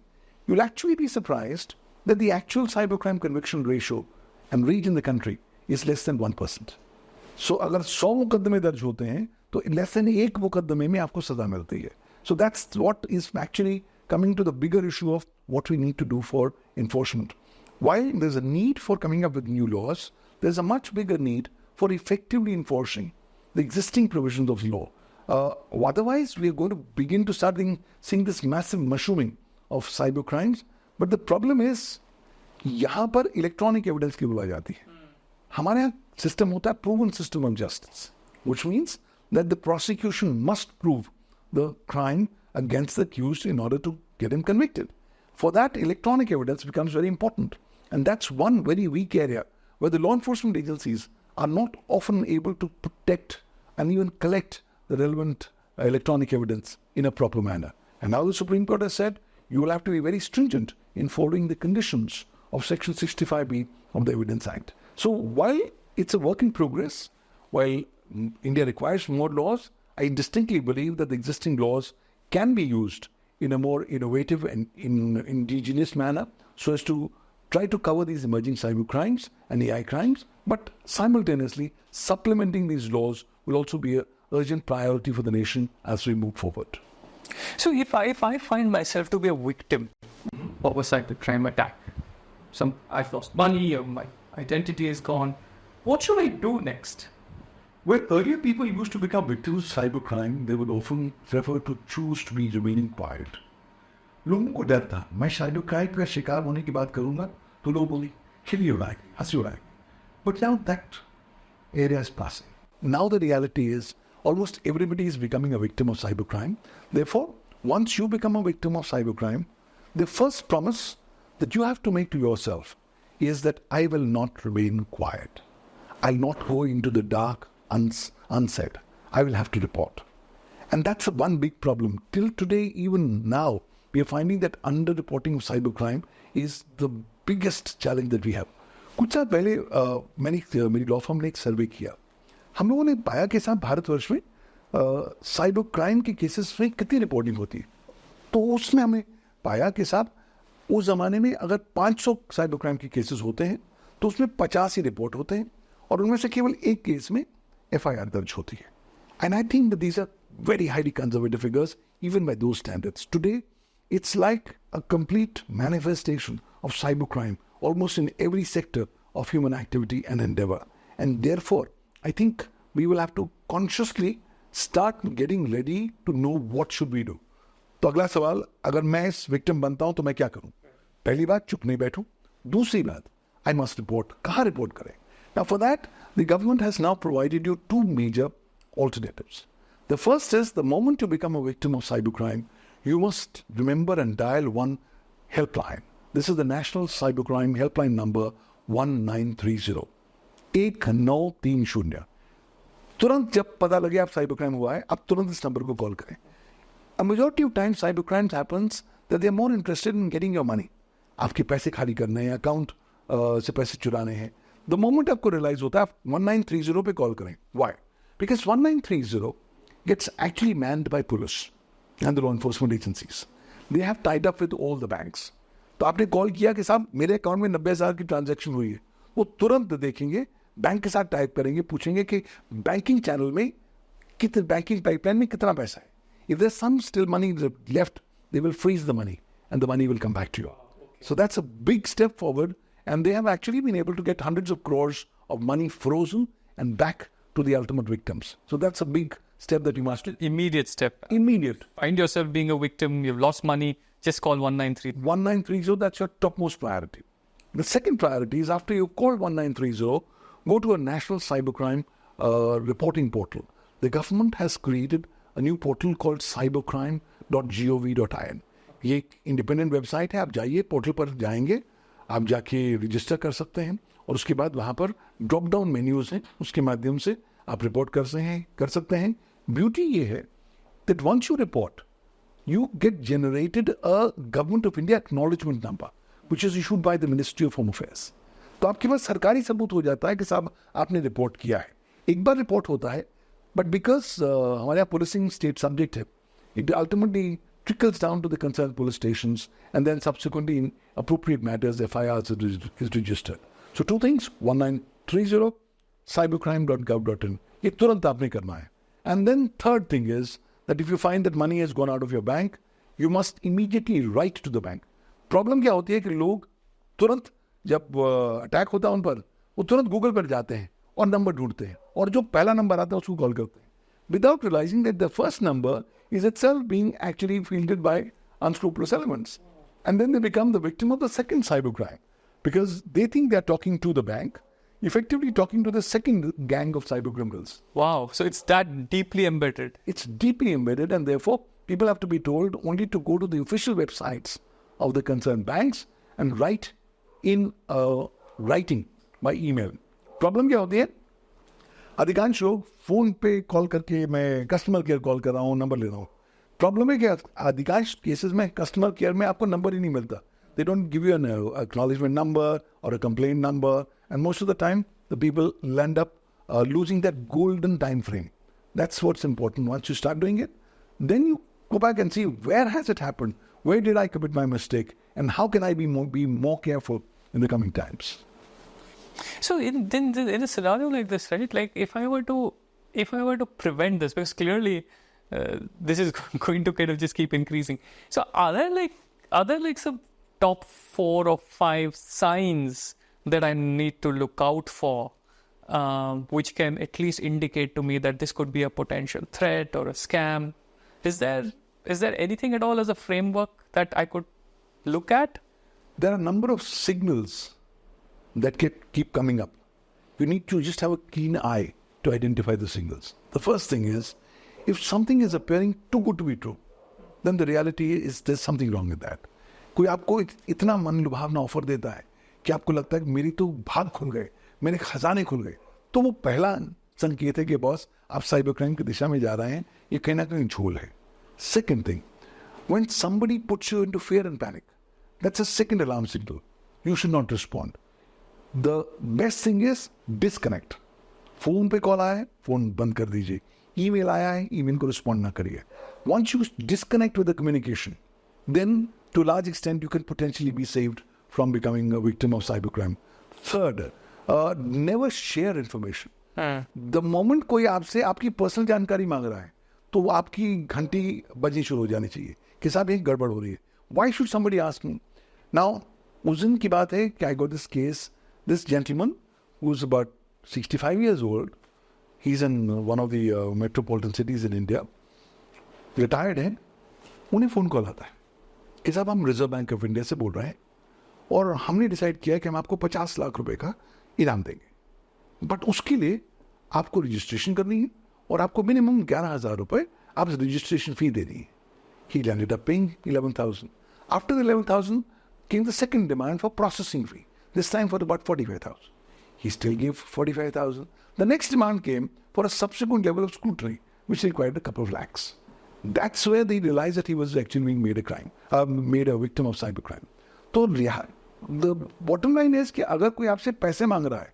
You'll actually be surprised that the actual cybercrime conviction ratio and reach in the country is less than 1%. So अगर 100 मुकदमे दर्ज होते हैं तो less than 1 मुकदमे में आपको सजा मिलती है। So that's what is actually coming to the bigger issue of what we need to do for enforcement. While there's a need for coming up with new laws, there's a much bigger need for effectively enforcing the existing provisions of law. Otherwise, we are going to begin to start seeing this massive mushrooming of cyber crimes. But the problem is, यहाँ पर electronic evidence की बुलाई जाती है। हमारे यहाँ system होता है proven system of justice, which means that the prosecution must prove the crime against the accused in order to get him convicted. For that, electronic evidence becomes very important. And that's one very weak area where the law enforcement agencies are not often able to protect and even collect the relevant electronic evidence in a proper manner. And now the Supreme Court has said you will have to be very stringent in following the conditions of Section 65B of the Evidence Act. So while it's a work in progress, while India requires more laws, I distinctly believe that the existing laws can be used in a more innovative and indigenous manner so as to try to cover these emerging cyber crimes and AI crimes, but simultaneously supplementing these laws will also be an urgent priority for the nation as we move forward. So if I find myself to be a victim of a cyber crime attack, I've lost money or my identity is gone, what should I do next? Well, earlier people used to become victims of cybercrime. They would often prefer to choose to be remaining quiet. लोगों को डर था, मैं cyber crime का शिकार होने की बात करूंगा तो लोग बोले खिली उड़ाएंगे, हंसी उड़ाएंगे. But now that area is passing. Now the reality is almost everybody is becoming a victim of cybercrime. Therefore, once you become a victim of cybercrime, the first promise that you have to make to yourself is that I will not remain quiet. I'll not go into the dark unsaid. I will have to report. And that's one big problem. Till today, even now, we are finding that under-reporting of cybercrime is the biggest challenge that we have. कुछ साल पहले मेरी law firm ने एक सर्वे किया. हम लोगों ने पाया कि साहब भारतवर्ष में साइबर क्राइम के केसेस में कितनी रिपोर्टिंग होती है. तो उसमें हमें पाया कि साहब उस ज़माने में अगर 500 साइबर क्राइम के केसेस होते हैं तो उसमें 50 ही रिपोर्ट होते हैं और उनमें से केवल एक केस में FIR दर्ज होती है. And I think that these are very highly conservative figures, even by those standards. Today, it's like a complete manifestation of cybercrime, almost in every sector of human activity and endeavor. And therefore, I think we will have to consciously start getting ready to know what should we do. तो अगला सवाल, अगर मैं इस victim बनता हूं तो मैं क्या करूं? पहली बात, चुप नहीं बैठूं. दूसरी बात, I must report. कहाँ report करें? Now for that, the government has now provided you two major alternatives. The first is, the moment you become a victim of cybercrime, you must remember and dial one helpline. This is the National Cybercrime Helpline number 1930. 1930. तुरंत जब पता लगे आप cyber crime हुआ है, आप तुरंत इस नंबर को कॉल करें. A majority of times cyber crimes happens that they are more interested in getting your money. आपके पैसे खाली करने हैं, अकाउंट से पैसे चुराने हैं. The moment आपको रियलाइज होता है, आप 1930 पे कॉल करें. Why? Because 1930 gets actually manned by police and the law enforcement agencies. They have tied up with all the banks. तो आपने कॉल किया कि साहब मेरे अकाउंट में 90,000 की ट्रांजैक्शन हुई है. वो तुरंत देखेंगे, बैंक के साथ टाइप करेंगे, पूछेंगे कि बैंकिंग चैनल में कितने, बैंकिंग पाइपलाइन में कितना पैसा है. If there's some still money left, they will freeze the money and the money will come back to you. So that's a big step forward, and they have actually been able to get hundreds of crores of money frozen and back to the ultimate victims. So that's a big step that you must do. Immediate step. Immediate. Find yourself being a victim, you've lost money, just call 193. 1930, that's your topmost priority. The second priority is, after you call 1930, go to a national cybercrime reporting portal. The government has created a new portal called cybercrime.gov.in. ये एक independent website है. आप जाइए, portal पर जाएंगे, आप जाके register कर सकते हैं और उसके बाद वहाँ पर ड्रॉप डाउन मेन्यूज हैं, उसके माध्यम से आप रिपोर्ट कर सकते हैं. ब्यूटी ये है that once you report, you get generated a Government of India acknowledgement number, which is issued by the Ministry of Home Affairs. तो आपके पास सरकारी सबूत हो जाता है कि साहब आपने रिपोर्ट किया है. एक बार रिपोर्ट होता है, but because हमारे यहाँ policing state subject है, it ultimately trickles down to the concerned police stations, and then subsequently in appropriate matters, FIRs is registered. So two things: 1930, cybercrime.gov.in. ये तुरंत आपने करना है. And then third thing is that if you find that money has gone out of your bank, you must immediately write to the bank. Problem क्या होती है कि लोग तुरंत जब अटैक होता है उन पर, वो तुरंत गूगल पर जाते हैं और नंबर ढूंढते हैं और जो पहला नंबर आता है उसको कॉल करते हैं, without realizing that the first number is itself being actually fielded by unscrupulous elements. And then they become the victim of the second cybercrime because they think they are talking to the bank, effectively talking to the second gang of cyber criminals. Wow, so it's that deeply embedded. It's deeply embedded, and therefore people have to be told only to go to the official websites of the concerned banks and write in writing by email. Problem क्या होती है? अधिकांश लोग phone पे call करके, मैं customer care call कर रहा हूँ, नंबर ले रहा हूँ. प्रॉब्लम है कि अधिकांश केसेस में कस्टमर केयर में आपको नंबर ही नहीं मिलता. They don't give you an acknowledgement number or a complaint number, and most of the time the people end up losing that golden time frame. That's what's important. Once you start doing it, then you go back and see where has it happened, where did I commit my mistake, and how can I be more careful in the coming times. So in a scenario like this, right? Like if I were to prevent this, because clearly this is going to kind of just keep increasing. So are there like some top 4 or 5 signs that I need to look out for, which can at least indicate to me that this could be a potential threat or a scam? Is there anything at all as a framework that I could look at? There are a number of signals that keep coming up. you need to just have a keen eye to identify the signals. The first thing is, if something is appearing too good to be true, then the reality is there's something wrong with that. कोई आपको इतना मन लुभावना offer देता है कि आपको लगता है कि मेरी तो भाग खुल गए, मेरे खजाने खुल गए, तो वो पहला संकेत है कि बॉस आप साइबर क्राइम की दिशा में जा रहे हैं, ये कहीं ना कहीं झोल है. Second thing, when somebody puts you into fear and panic, that's a second alarm signal. You should not respond. The best thing is disconnect. Phone पे कॉल आया है, फोन बंद कर दीजिए. ईमेल आया है, ईमेल को रिस्पॉन्ड ना करिए. Once you disconnect with the communication, then to a large extent you can potentially be saved from becoming a victim of cybercrime. Third, never share information. The moment कोई आपसे आपकी personal जानकारी मांग रहा है, तो वो आपकी घंटी बजनी शुरू हो जानी चाहिए कि साहब एक गड़बड़ हो रही है. Why should somebody ask me? Now, उस दिन की बात है कि I got this case, this gentleman who's about 65 years old, he's in one of the metropolitan cities in India, retired है, उन्हें फ़ोन कॉल आता है कि साहब हम रिजर्व बैंक ऑफ इंडिया से बोल रहे हैं और हमने डिसाइड किया कि हम आपको 50 लाख रुपए का इनाम देंगे, बट उसके लिए आपको रजिस्ट्रेशन करनी है और आपको मिनिमम 11,000 रुपए आप रजिस्ट्रेशन फी देनी है. He ended up paying 11,000. After the 11,000 came the second demand for processing fee, this time for about 45,000. He still gave 45,000. The next demand came for a subsequent level of scrutiny, which required a couple of lakhs. That's where they realized that he was actually being made a victim of cybercrime. तो the bottom line is कि अगर कोई आपसे पैसे मांग रहा है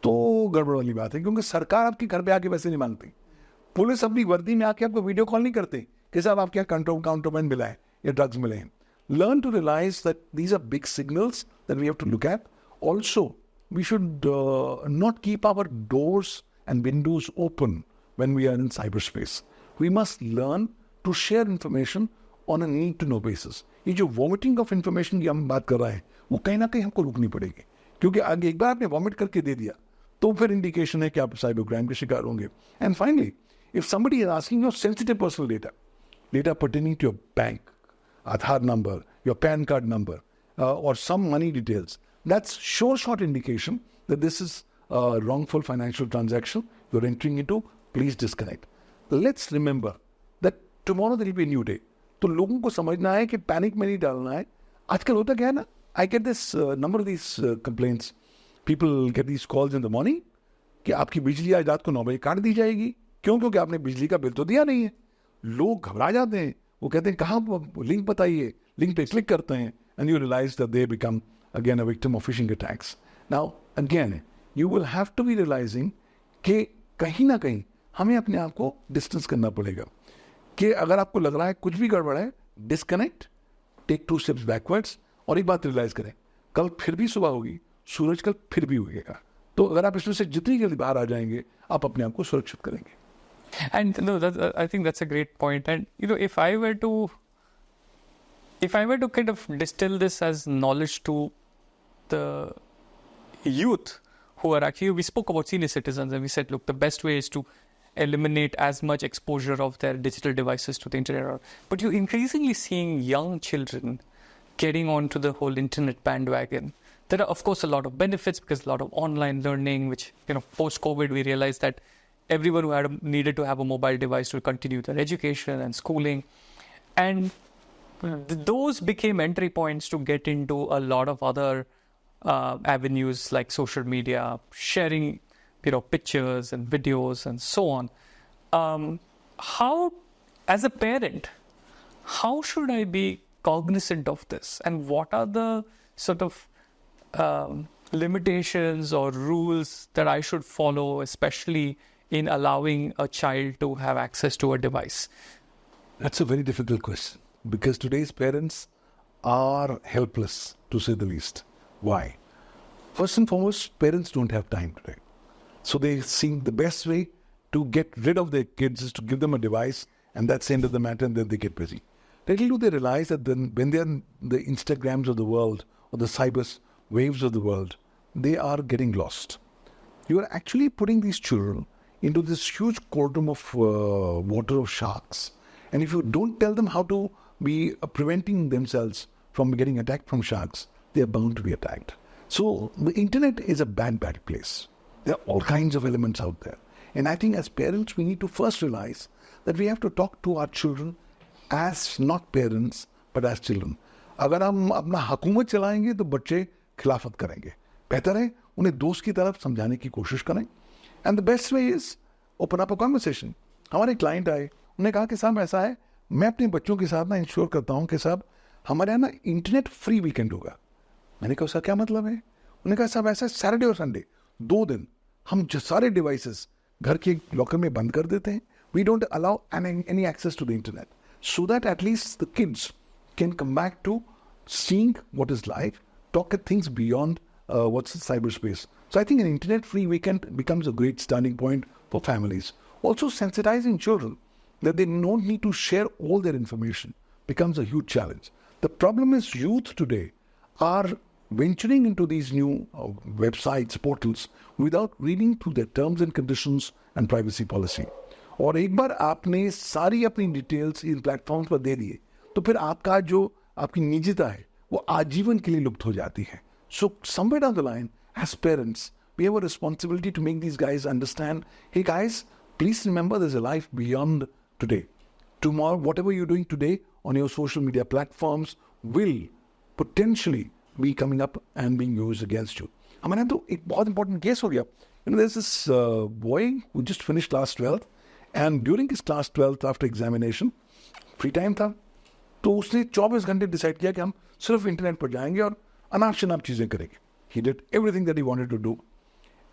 तो गड़बड़ वाली बात है, क्योंकि सरकार आपके घर पे आके पैसे नहीं मांगती. पुलिस अपनी वर्दी में आके आपको वीडियो कॉल नहीं करते कि साहब आपके यहाँ काउंटरबैंड मिला है या ड्रग्स मिले हैं. Learn to realize that these are big signals that we have to look at. Also, we should not keep our doors and windows open when we are in cyberspace. We must learn to share information on a need to know basis. ये जो vomiting of information की हम बात कर रहे हैं, वो कहीं ना कहीं हमको रुकनी पड़ेगी, क्योंकि आगे एक बार आपने वॉमिट करके दे दिया तो फिर इंडिकेशन है कि आप साइबर क्राइम के शिकार होंगे. And finally, if somebody is asking your sensitive personal data pertaining to your bank, Aadhaar number, your PAN card number, or some money details, that's sure shot indication that this is a wrongful financial transaction you're entering into. Please disconnect. Let's remember that tomorrow there will be a new day. तो लोगों को समझना है कि panic में नहीं डालना है. आजकल होता क्या है ना, I get this number of these complaints. People get these calls in the morning कि आपकी बिजली आज रात को 9 बजे काट दी जाएगी. क्यों? क्योंकि आपने बिजली का बिल तो दिया नहीं है. लोग घबरा जाते हैं, वो कहते हैं कहाँ लिंक बताइए, लिंक पे क्लिक करते हैं, and you realize that they become again a victim of phishing attacks. Now again, you will have to be realizing कि कहीं ना कहीं हमें अपने आप को डिस्टेंस करना पड़ेगा कि अगर आपको लग रहा है कुछ भी गड़बड़ है, डिस्कनेक्ट, टेक 2 steps बैकवर्ड्स, और एक बात रियलाइज करें, कल फिर भी सुबह होगी, सूरज कल फिर भी उगेगा. तो अगर आप इसमें से जितनी जल्दी बाहर आ जाएंगे, आप अपने आप को सुरक्षित करेंगे. And no, I think that's a great point. And if I were to kind of distill this as knowledge to the youth who are actually, we spoke about senior citizens and we said, look, the best way is to eliminate as much exposure of their digital devices to the internet. But you're increasingly seeing young children getting onto the whole internet bandwagon. There are, of course, a lot of benefits because a lot of online learning, which, post-COVID, we realized that everyone who needed to have a mobile device to continue their education and schooling. And those became entry points to get into a lot of other avenues like social media, sharing, pictures and videos and so on. How, as a parent, how should I be cognizant of this? And what are the sort of limitations or rules that I should follow, especially in allowing a child to have access to a device? That's a very difficult question because today's parents are helpless, to say the least. Why? First and foremost, parents don't have time today. So they think the best way to get rid of their kids is to give them a device, and that's the end of the matter, and then they get busy. Little do they realize that when they're in the Instagrams of the world or the cyber waves of the world, they are getting lost. You are actually putting these children into this huge cauldron of water of sharks. And if you don't tell them how to be preventing themselves from getting attacked from sharks, they are bound to be attacked. So the internet is a bad place. There are all kinds of elements out there. And I think as parents, we need to first realize that we have to talk to our children as not parents, but as children. अगर हम अपना हुकूमत चलाएंगे तो बच्चे खिलाफत करेंगे. बेहतर है उन्हें दोस्त की तरफ समझाने की कोशिश करें. And the best way is open up a conversation. हमारे क्लाइंट आए, उन्होंने कहा कि साहब ऐसा है, मैं अपने बच्चों के साथ ना इंश्योर करता हूँ कि साहब हमारे यहाँ ना इंटरनेट फ्री वीकेंड होगा. मैंने कहा उसका क्या मतलब है? उन्होंने कहा साहब ऐसा सैटरडे और संडे 2 दिन हम सारे डिवाइसेस घर के लॉकर में बंद कर देते हैं. We don't allow any access to the internet so that at least the kids can come back to seeing what is life, talk at things beyond what's the cyberspace. So I think an internet-free weekend becomes a great starting point for families. Also, sensitizing children that they don't need to share all their information becomes a huge challenge. The problem is youth today are venturing into these new websites, portals, without reading through their terms and conditions and privacy policy. और एक बार आपने सारी अपनी details in platforms पर दे दिए तो फिर आपका जो आपकी निजता है वो आजीवन के लिए लुप्त हो जाती है. So somewhere down the line as parents we have a responsibility to make these guys understand, hey guys please remember there is a life beyond today. Tomorrow whatever you are doing today on your social media platforms will potentially be coming up and being used against you. हमारे यहाँ तो एक बहुत important case हो गया. There is this boy who just finished class 12th and during his class 12th after examination free time था तो उसने 24 घंटे डिसाइड किया कि हम सिर्फ इंटरनेट पर जाएंगे और अनाप शनाप चीज़ें करेंगे. He did everything that he wanted to do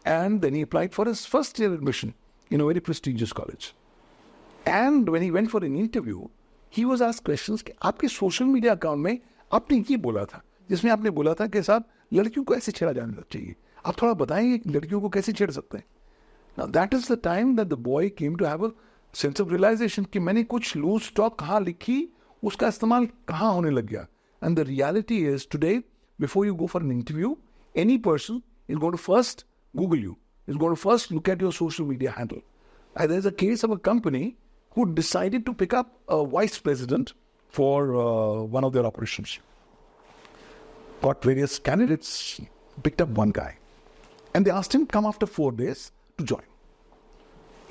and then he applied for his first year admission in a very prestigious college. And when he went for an interview he was asked questions कि आपके social media account में आपने ये बोला था, जिसमें आपने बोला था कि साहब लड़कियों को ऐसे छेड़ा जाना चाहिए, आप थोड़ा बताएंगे कि लड़कियों को कैसे छेड़ सकते हैं. Now that is the time that the boy came to have a sense of realisation कि मैंने कुछ लूज स्टॉक कहाँ लिखी, उसका इस्तेमाल कहाँ होने लग गया. And the reality is today before you go for an interview any person is going to first Google you, is going to first look at your social media handle. There is a case of a company who decided to pick up a vice president for one of their operations. Got various candidates, picked up one guy, and they asked him come after 4 days to join.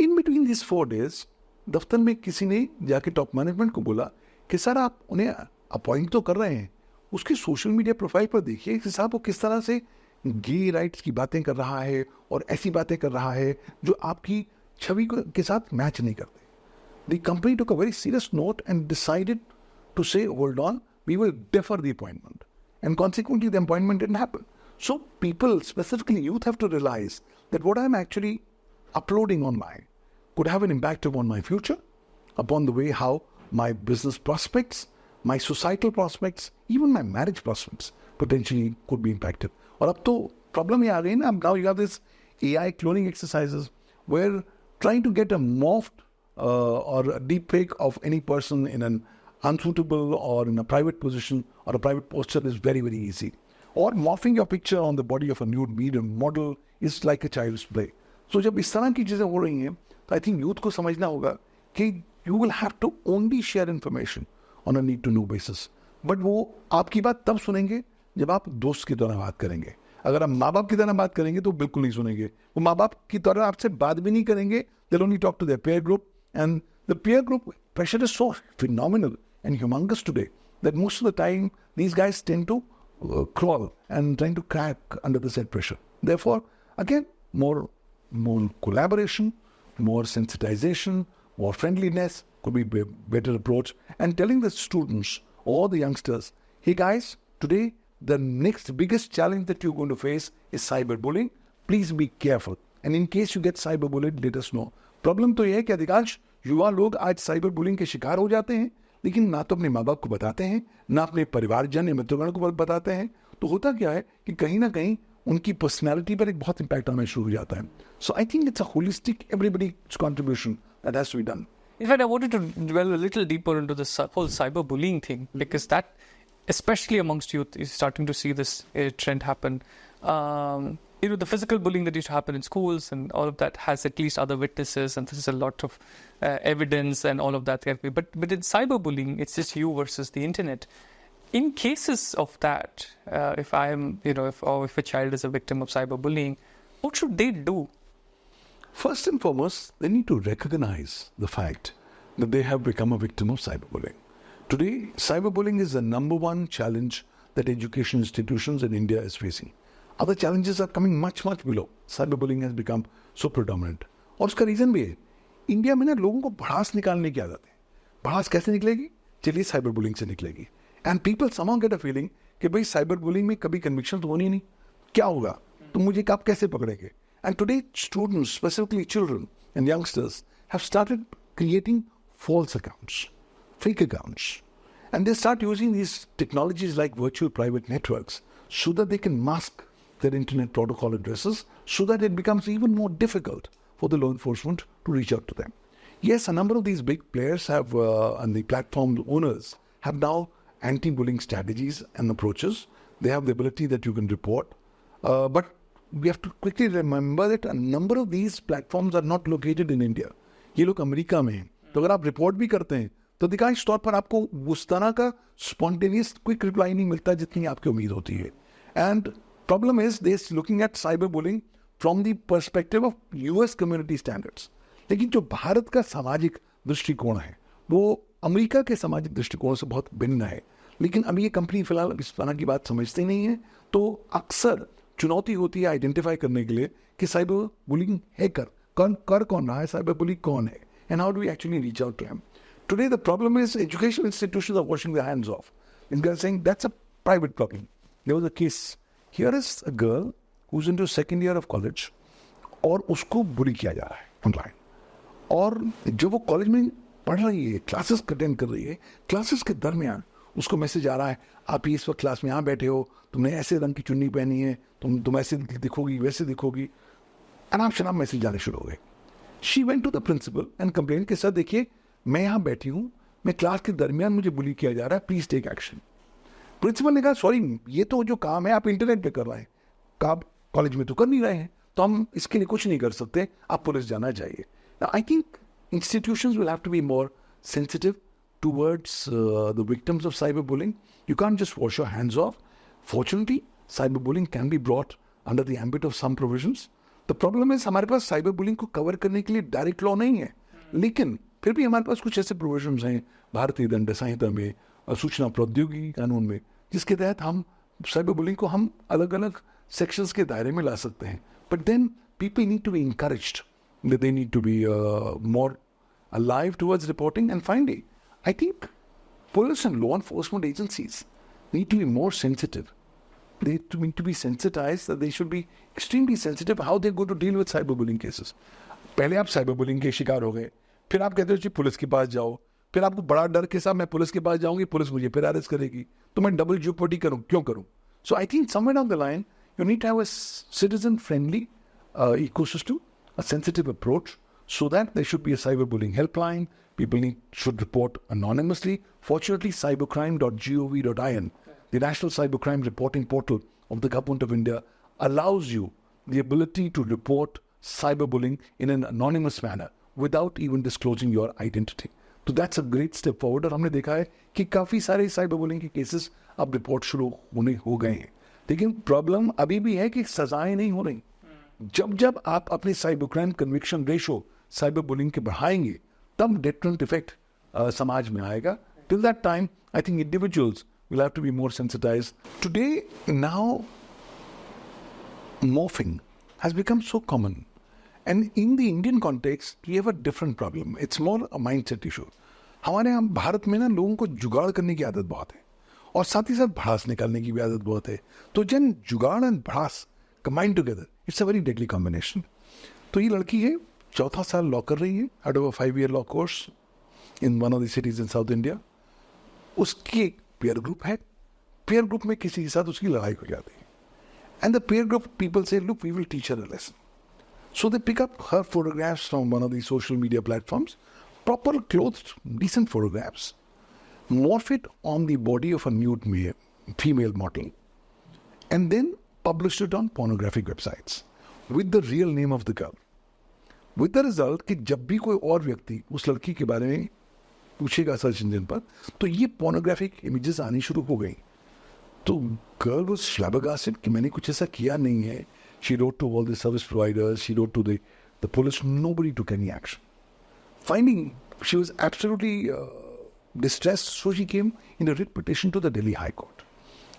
In between these 4 days, दफ्तर में किसी ने जाके top management को बोला कि sir आप उन्हें अपॉइंट तो कर रहे हैं, उसके सोशल मीडिया प्रोफाइल पर देखिए कि साहब वो किस तरह से गे राइट्स की बातें कर रहा है और ऐसी बातें कर रहा है जो आपकी छवि के साथ मैच नहीं करते. The company took a very serious note and decided to say, hold on, we will defer the appointment. And consequently, the appointment didn't happen. So people, specifically youth, have to realize that what I'm actually uploading online could have an impact upon my future, upon the way how my business prospects, my societal prospects, even my marriage prospects potentially could be impacted. और अब तो problem ये आ गई ना, now you have this AI cloning exercises where trying to get a morphed or a deep fake of any person in an unsuitable or in a private position or a private posture is very, very easy. Or morphing your picture on the body of a nude medium model is like a child's play. So जब इस तरह की चीज़ें हो रही हैं तो I think youth को समझना होगा कि you will have to only share information on a need to know basis. But वो आपकी बात तब सुनेंगे जब आप दोस्त की तरह बात करेंगे. अगर आप माँ बाप की तरह बात करेंगे तो बिल्कुल नहीं सुनेंगे. वो माँ बाप की तरह आपसे बात भी नहीं करेंगे. They'll only talk to their peer group. And the peer group pressure is so phenomenal and humongous today that most of the time these guys tend to crawl and trying to crack under the said pressure. Therefore, again, more collaboration, more sensitization, more friendliness could be a better approach. And telling the students or the youngsters, hey guys, today the next biggest challenge that you're going to face is cyberbullying. Please be careful. And in case you get cyberbullied, let us know. Problem तो यह है कि अधिकांश युवा लोग आज cyber bullying के शिकार हो जाते हैं, लेकिन ना तो अपने माँ बाप को बताते हैं, ना अपने परिवारजन या मित्रगण को बताते हैं. तो होता क्या है कि कहीं ना कहीं उनकी पर्सनैलिटी पर एक बहुत इम्पैक्ट आना शुरू हो जाता है. So I think it's a holistic everybody's contribution that has to be done. In fact, I wanted to dwell a little deeper into this whole cyberbullying thing because that, especially amongst youth, is starting to see this trend happen. The physical bullying that used to happen in schools and all of that has at least other witnesses, and this is a lot of evidence and all of that. But in cyberbullying, it's just you versus the internet. In cases of that, if a child is a victim of cyberbullying, what should they do? First and foremost, they need to recognize the fact that they have become a victim of cyberbullying. Today, cyberbullying is the number one challenge that education institutions in India is facing. Other challenges are coming much, much below. Cyberbullying has become so predominant. और उसका reason भी है, India में ना लोगों को भड़ास निकालने की आदत है. भड़ास कैसे निकलेगी? चलिए साइबर बुलिंग से निकलेगी. And people somehow get a feeling कि भाई साइबर बुलिंग में कभी कन्विक्शन तो होनी नहीं, क्या होगा, तो मुझे आप कैसे पकड़ेंगे? And today students, specifically children and youngsters, have started creating false accounts, fake accounts, and they start using these technologies like virtual private networks so that they can mask their internet protocol addresses so that it becomes even more difficult for the law enforcement to reach out to them. Yes, a number of these big players have, and the platform owners have now anti-bullying strategies and approaches. They have the ability that you can report, but we have to quickly remember that a number of these platforms are not located in India. ये लोग America में हैं, तो अगर आप report भी करते हैं तो अधिकांश तौर पर आपको उस तरह का स्पॉन्टेनियस क्विक रिप्लाई नहीं मिलता जितनी आपकी उम्मीद होती है. And problem is this looking at cyber bullying from the perspective of US community standards. लेकिन जो भारत का सामाजिक दृष्टिकोण है वो अमेरिका के सामाजिक दृष्टिकोण से बहुत भिन्न है. लेकिन अभी ये कंपनी फिलहाल इस तरह की बात समझती नहीं है, तो अक्सर चुनौती होती है आइडेंटिफाई करने के लिए कि साइबर बुलिंग है कौन रहा है, साइबर बुलिंग कौन है, and how do we actually reach out to him? Today the problem is educational institutions are washing their hands off. And girls saying that's a private problem. There was a case. Here is a girl who's into second year of college और उसको बुली किया जा रहा है online. और जब वो college में पढ़ रही है, क्लासेस अटेंड कर रही है, क्लासेस के दरमियान उसको मैसेज आ रहा है, आप इस वक्त क्लास में यहाँ बैठे हो, तुमने ऐसे रंग की चुन्नी पहनी है, तुम ऐसे दिखोगी वैसे दिखोगी, अनाप शनाप मैसेज आने शुरू हो गए. She went to the principal and complained कि सर देखिए मैं यहाँ बैठी हूँ, मैं क्लास के दरमियान मुझे बुली किया जा रहा है, प्लीज टेक एक्शन. प्रिंसिपल ने कहा सॉरी, ये तो जो काम है आप इंटरनेट पे कर रहे हैं, आप कॉलेज में तो कर नहीं रहे हैं, तो हम इसके लिए कुछ नहीं कर सकते, आप पुलिस जाना चाहिए. I think institutions will have to be more sensitive towards the victims of cyberbullying. You can't just wash your hands off. Fortunately, cyberbullying can be brought under the ambit of some provisions. The problem is हमारे पास cyber bullying को cover करने के लिए direct law नहीं है, लेकिन फिर भी हमारे पास कुछ ऐसे प्रोविजंस हैं भारतीय दंड संहिता में, सूचना प्रौद्योगिकी कानून में, जिसके तहत हम साइबर बुलिंग को हम अलग अलग सेक्शंस के दायरे में ला सकते हैं. But then people need to be encouraged, that they need to be more alive towards reporting. And finally, I think police and law enforcement agencies need to be more sensitive. They need to be sensitized that they should be extremely sensitive how they're going to deal with cyberbullying cases. पहले आप cyberbullying के शिकार हो गए, फिर आप कहते हो जी पुलिस के पास जाओ, फिर आपको बड़ा डर के साथ मैं पुलिस के पास जाऊंगी, पुलिस मुझे फिर अरेस्ट करेगी, तो मैं डबल jeopardy करूं, क्यों करूं? So I think somewhere down the line you need to have a citizen-friendly ecosystem, a sensitive approach, so that there should be a cyberbullying helpline. People should report anonymously. Fortunately, cybercrime.gov.in, the National Cybercrime Reporting Portal of the Government of India, allows you the ability to report cyberbullying in an anonymous manner without even disclosing your identity. So that's a great step forward. और हमने देखा है कि काफ़ी सारे cyberbullying के cases अब report शुरू होने हो गए हैं. लेकिन प्रॉब्लम अभी भी है कि सजाएं नहीं हो रही. जब आप अपनी cyber crime conviction ratio cyber bullying के बढ़ाएंगे, तब डेटरेंट इफेक्ट समाज में आएगा. Till that time I think individuals will have to be more sensitized. Today, now, morphing has become so common. And in the Indian context, we have a different problem. It's more a mindset issue. हमारे यहाँ भारत में ना लोगों को जुगाड़ करने की आदत बहुत है, और साथ ही साथ भड़ास निकालने की भी आदत बहुत है. तो जन जुगाड़ एंड भड़ास combined together, it's a very deadly combination. तो ये लड़की है, 4था साल लॉ कर रही है, out of a 5-year law course in one of the cities in South India. उसकी एक peer group है, peer group में किसी के साथ उसकी लड़ाई हो जाती है. And the peer group people say, look, we will teach her a lesson. So they pick up her photographs from one of the social media platforms, proper clothed, decent photographs, morph it on the body of a nude female model, and then published it on pornographic websites with the real name of the girl. With the result कि जब भी कोई और व्यक्ति उस लड़की के बारे में पूछेगा सर्च इंजन पर, तो ये पोर्नोग्राफिक इमेजेस आनी शुरू हो गई. तो गर्ल वाज फ्लैबरगास्टेड कि मैंने कुछ ऐसा किया नहीं है, She wrote to all the service providers. She wrote to the police. Nobody took any action. Finding she was absolutely distressed, so she came in a writ petition to the Delhi High Court.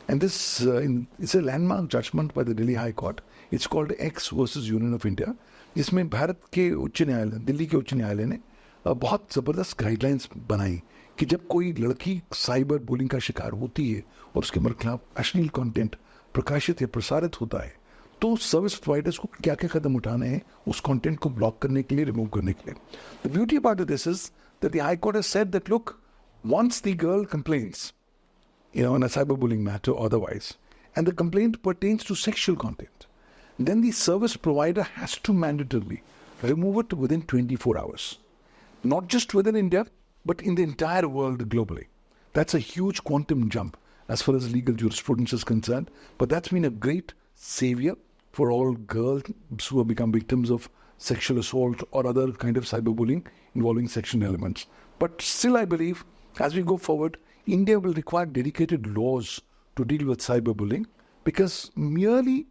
And this it's a landmark judgment by the Delhi High Court. It's called X versus Union of India. जिसमें भारत के उच्च न्यायालय, दिल्ली के उच्च न्यायालय ने बहुत ज़बरदस्त गाइडलाइंस बनाई कि जब कोई लड़की साइबर बुलिंग का शिकार होती है और उसके खिलाफ अश्लील कंटेंट प्रकाशित या प्रसारित होता है, तो सर्विस प्रोवाइडर्स को क्या क्या कदम उठाने हैं उस कंटेंट को ब्लॉक करने के लिए, रिमूव करने के लिए. The beauty about this is that the high court has said that look, once the girl complains, in a cyberbullying matter or otherwise, and the complaint pertains to sexual content, then the service provider has to mandatorily remove it within 24 hours. Not just within India, but in the entire world globally. That's a huge quantum jump as far as legal jurisprudence is concerned, but that's been a great savior for all girls who have become victims of sexual assault or other kind of cyberbullying involving sexual elements. But still, I believe, as we go forward, India will require dedicated laws to deal with cyberbullying, because merely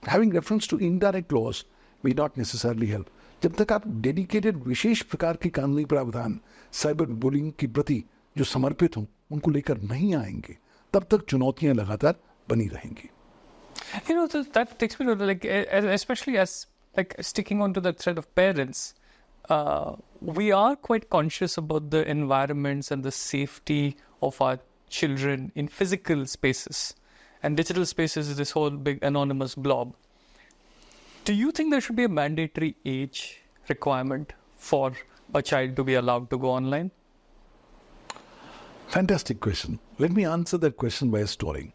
having reference to indirect laws may not necessarily help. जब तक आप dedicated विशेष प्रकार के कानूनी प्रावधान cyber bullying के प्रति जो समर्पित हों उनको लेकर नहीं आएंगे, तब तक चुनौतियां लगातार बनी रहेंगी. That takes me to especially as sticking on to the thread of parents. We are quite conscious about the environments and the safety of our children in physical spaces. And digital spaces is this whole big anonymous blob. Do you think there should be a mandatory age requirement for a child to be allowed to go online? Fantastic question. Let me answer that question by a story.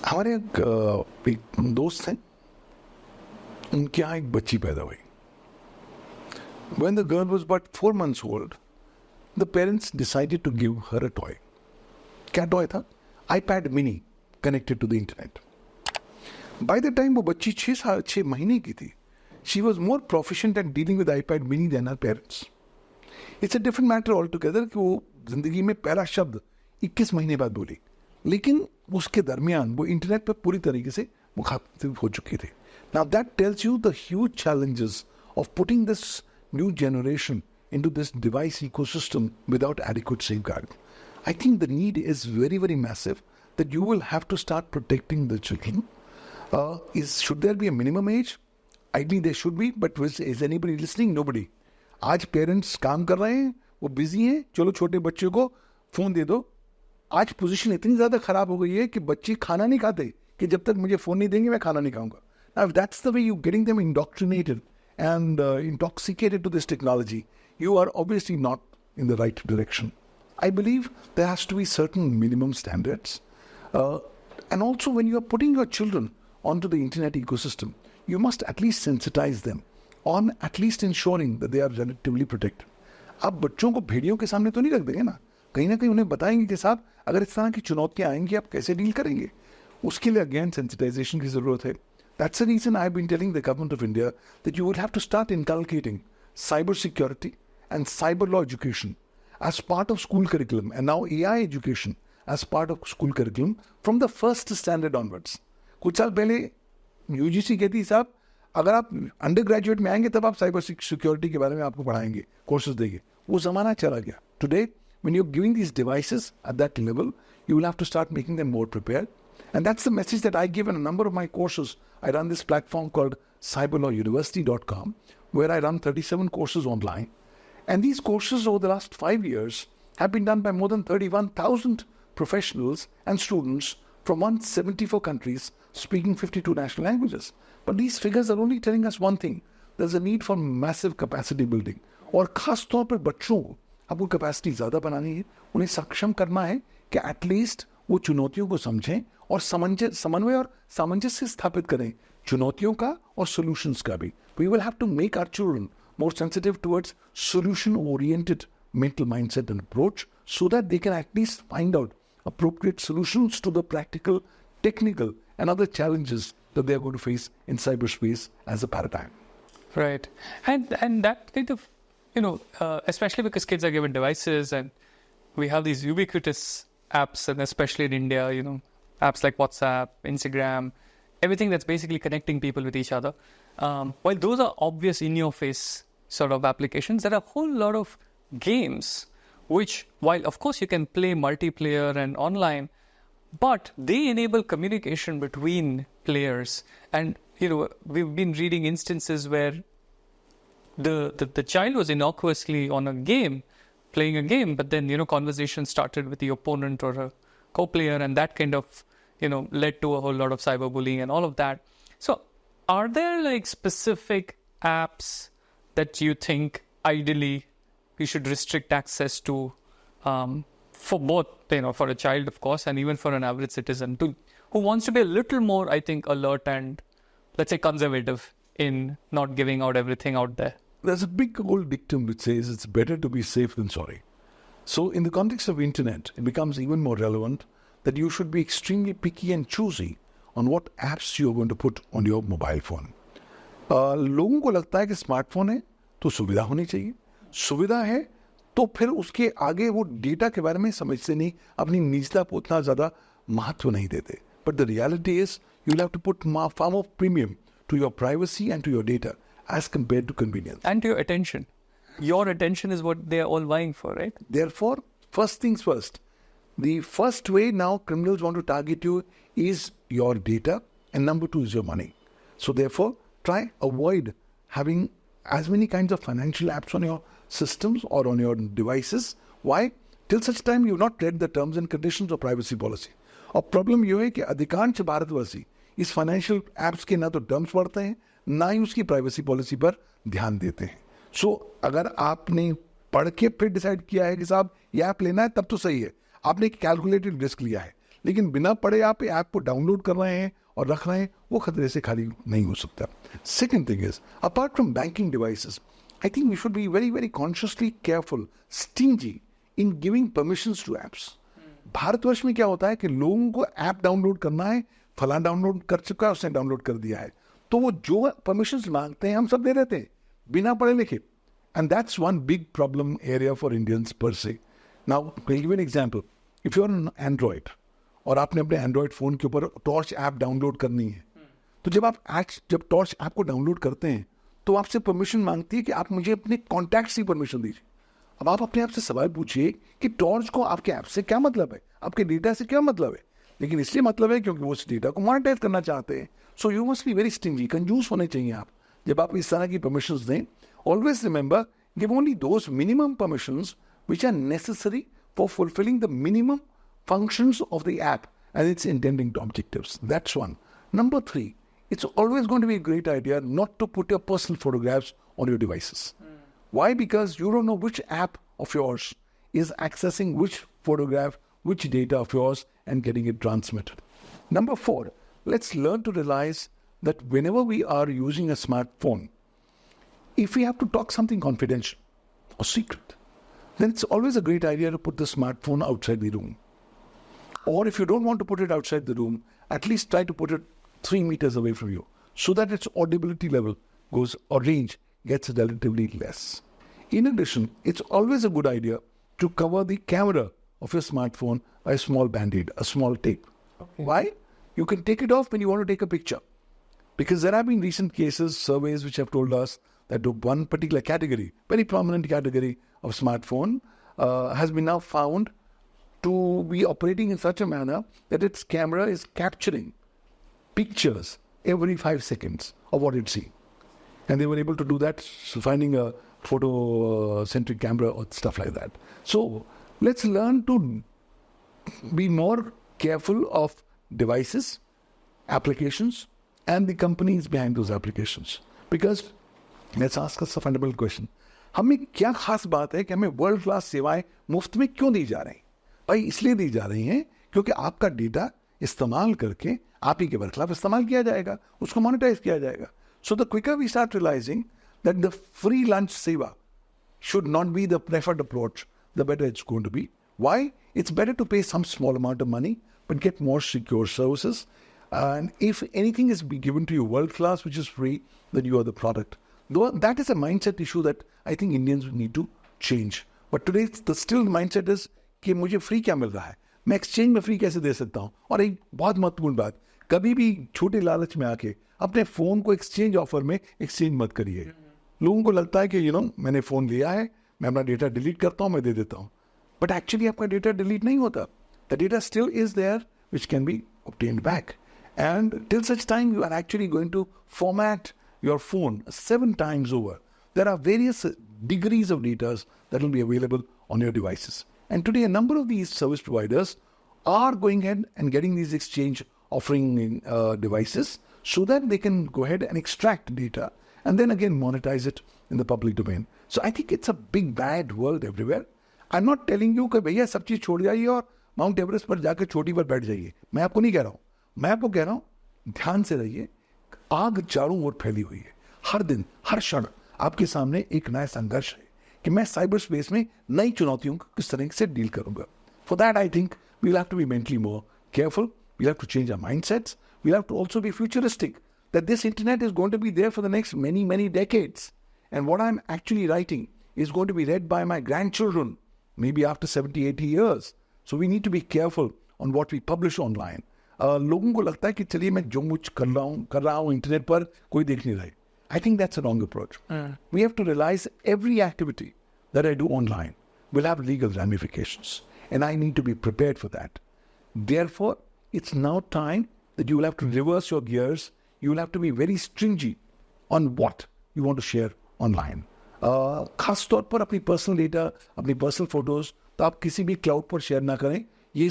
हमारे एक दोस्त हैं, उनके यहाँ एक बच्ची पैदा हुई. When the girl was but 4 months old, the parents decided to give her a toy. क्या toy था? iPad mini connected to the internet. By the time वो बच्ची 6 महीने की थी, she was more proficient at dealing with iPad mini than her parents. It's a different matter altogether कि वो जिंदगी में पहला शब्द 21 महीने बाद बोली, लेकिन उसके दरमियान वो इंटरनेट पर पूरी तरीके से मुखातिब हो चुकी थी. Now that tells you the huge challenges of putting this new generation into this device ecosystem without adequate safeguard. I think the need is very, very massive that you will have to start protecting the children. Should there be a minimum age? Ideally there should be, but is anybody listening? Nobody. आज parents काम कर रहे हैं, वो busy हैं, चलो छोटे बच्चे को फोन दे दो. आज पोजीशन इतनी ज़्यादा खराब हो गई है कि बच्चे खाना नहीं खाते कि जब तक मुझे फ़ोन नहीं देंगे मैं खाना नहीं खाऊंगा. Now if that's the way you're getting them indoctrinated and intoxicated to this technology, you are obviously not in the right direction. I believe there has to be certain minimum standards. And also when you are putting your children onto the internet ecosystem, you must at least sensitize them on at least ensuring that they are relatively protected. आप बच्चों को भेड़ियों के सामने तो नहीं रख देंगे ना कहीं उन्हें बताएंगे कि साहब अगर इस तरह की चुनौतियां आएंगी आप कैसे डील करेंगे. उसके लिए अगेन सेंसिटाइजेशन की ज़रूरत है. That's the reason I've been telling the government of India that you will have to start inculcating cyber security and cyber law education as part of school curriculum, and now AI education as part of school curriculum from the first standard onwards. कुछ साल पहले UGC कहती साहब अगर आप under graduate में आएंगे तब आप साइबर सिक्योरिटी के बारे में आपको पढ़ाएंगे, कोर्सेज देंगे. वो ज़माना चला गया. Today, when you're giving these devices at that level, you will have to start making them more prepared. And that's the message that I give in a number of my courses. I run this platform called cyberlawuniversity.com, where I run 37 courses online. And these courses over the last 5 years have been done by more than 31,000 professionals and students from 174 countries speaking 52 national languages. But these figures are only telling us one thing. There's a need for massive capacity building. और खास तौर पर बच्चों को आपको capacity ज़्यादा बनानी है, उन्हें सक्षम करना है कि एटलीस्ट वो चुनौतियों को समझें और समन्वय और सामंजस्य स्थापित करें चुनौतियों का और सॉल्यूशंस का भी. We will have to make our children more sensitive towards solution-oriented mental mindset and approach so that they can at least find out appropriate solutions to the practical, technical, and other challenges that they are going to face in cyberspace as a paradigm. Right. And that kind of, especially because kids are given devices and we have these ubiquitous apps, and especially in India, apps like WhatsApp, Instagram, everything that's basically connecting people with each other. While those are obvious in-your-face sort of applications, there are a whole lot of games which, while of course you can play multiplayer and online, but they enable communication between players. And we've been reading instances where the child was innocuously on a game, playing a game, but then conversation started with the opponent or a co-player, and that kind of led to a whole lot of cyberbullying and all of that. So are there like specific apps that you think ideally we should restrict access to, for both, for a child, of course, and even for an average citizen who wants to be a little more, I think, alert and, let's say, conservative in not giving out everything out there? There's a big old dictum which says it's better to be safe than sorry. So in the context of internet, it becomes even more relevant that you should be extremely picky and choosy on what apps you're going to put on your mobile phone. लोगों को लगता है कि smartphone है तो सुविधा होनी चाहिए, सुविधा है तो फिर उसके आगे वो डेटा के बारे में समझते नहीं, अपनी निजता को उतना ज़्यादा महत्व नहीं देते. But the reality is you'll have to put far more premium to your privacy and to your data as compared to convenience. And to your attention. Your attention is what they are all vying for, right? Therefore, first things first. The first way now criminals want to target you is your data, and number two is your money. So therefore, avoid having as many kinds of financial apps on your systems or on your devices. Why? Till such time you've not read the terms and conditions of privacy policy. और problem ये है कि अधिकांश भारतवासी इस financial apps के ना तो टर्म्स पढ़ते हैं ना ही उसकी प्राइवेसी पॉलिसी पर ध्यान देते हैं. सो अगर आपने पढ़ के फिर डिसाइड किया है कि साहब ये ऐप लेना है तब तो सही है, आपने एक कैलकुलेटेड रिस्क लिया है, लेकिन बिना पढ़े आप ऐप को डाउनलोड कर रहे हैं और रख रहे हैं, वो खतरे से खाली नहीं हो सकता. Second thing is, apart from banking devices, I think we should be very very consciously careful, stingy in giving permissions to apps. Bharatvarsh में क्या होता है कि लोगों को ऐप डाउनलोड करना है, फलां डाउनलोड कर चुका है, उसने डाउनलोड कर दिया है, तो वो जो परमिशंस मांगते हैं हम सब दे देते हैं बिना पढ़े लिखे. And that's one big problem area for Indians per se. Now I give an example. If you are on Android और आपने अपने एंड्रॉयड फोन के ऊपर टॉर्च ऐप डाउनलोड करनी है, तो जब टॉर्च ऐप को डाउनलोड करते हैं तो आपसे परमिशन मांगती है कि आप मुझे अपने कॉन्टैक्ट्स की परमिशन दीजिए. अब आप अपने आप से सवाल पूछिए कि टॉर्च को आपके ऐप से क्या मतलब है, आपके डेटा से क्या मतलब है. लेकिन इसलिए मतलब है क्योंकि वो उस डेटा को मोनेटाइज करना चाहते हैं. So you must be very stingy, कंजूस होने चाहिए आप जब आप इस तरह की परमिशंस दें. Always remember, give only those minimum permissions which are necessary for fulfilling the minimum functions of the app and its intending objectives. That's one. Number three, it's always going to be a great idea not to put your personal photographs on your devices. Why? Because you don't know which app of yours is accessing which photograph, which data of yours and getting it transmitted. Number four, let's learn to realize that whenever we are using a smartphone, if we have to talk something confidential or secret, then it's always a great idea to put the smartphone outside the room. Or if you don't want to put it outside the room, at least try to put it 3 meters away from you so that its audibility level goes, or range gets relatively less. In addition, it's always a good idea to cover the camera of your smartphone by a small band-aid, a small tape. Okay. Why? You can take it off when you want to take a picture. Because there have been recent cases, surveys which have told us that one particular category, very prominent category of smartphone, has been now found to be operating in such a manner that its camera is capturing pictures every 5 seconds of what it's seeing. And they were able to do that, finding a photo-centric camera or stuff like that. So let's learn to be more careful of devices, applications, and the companies behind those applications. Because let's ask us a fundamental question. हमें क्या खास बात है कि हमें world class सेवाएं मुफ्त में क्यों दी जा रही हैं? भाई इसलिए दी जा रही हैं क्योंकि आपका डेटा इस्तेमाल करके आप ही के खिलाफ इस्तेमाल किया जाएगा, उसको मोनेटाइज किया जाएगा. So the quicker we start realising that the free lunch सेवा should not be the preferred approach, the better it's going to be. Why? It's better to pay some small amount of money but get more secure services. And if anything is given to you world class, which is free, then you are the product. Though that is a mindset issue that I think Indians need to change. But today the still mindset is कि मुझे free क्या मिल रहा है, मैं exchange में free कैसे दे सकता हूँ. और एक बहुत महत्वपूर्ण बात, कभी भी छोटे लालच में आके अपने फोन को एक्सचेंज ऑफर में एक्सचेंज मत करिए. लोगों को लगता है कि मैंने फोन लिया है, मैं अपना डेटा डिलीट करता हूँ, मैं दे देता हूँ. बट एक्चुअली आपका डेटा डिलीट नहीं होता. The data still is there which can be obtained back. And till such time you are actually going to format your phone 7 times over. There are various degrees of data that will be available on your devices. And today a number of these service providers are going ahead and getting these exchange offering devices so that they can go ahead and extract data and then again monetize it in the public domain. So I think it's a big bad world everywhere. I'm not telling you कि भैया सब चीज़ छोड़ जाइए और mount Everest पर जाकर चोटी पर बैठ जाइए. मैं आपको नहीं कह रहा हूँ. मैं आपको कह रहा हूँ ध्यान से रहिए. आग चारों ओर फैली हुई है. हर दिन हर क्षण आपके सामने एक नया संघर्ष है कि मैं साइबर स्पेस में नई चुनौतियों को किस तरह से डील करूंगा. For that I think we'll have to be mentally more careful. We'll have to change our mindsets. We'll have to also be futuristic, that this internet is going to be there for the next many, many decades. And what I'm actually writing is going to be read by my grandchildren, maybe after 70, 80 years. So we need to be careful on what we publish online. लोगों को लगता है कि चलिए मैं जो कुछ कर रहा हूँ इंटरनेट पर कोई देख नहीं रहा है. I think that's a wrong approach. We have to realize every activity that I do online will have legal ramifications. And I need to be prepared for that. Therefore, it's now time that you will have to reverse your gears. You will have to be very stringent on what you want to share online. खास तौर पर अपनी personal data, अपनी personal photos तो आप किसी भी cloud पर शेयर ना करें. ये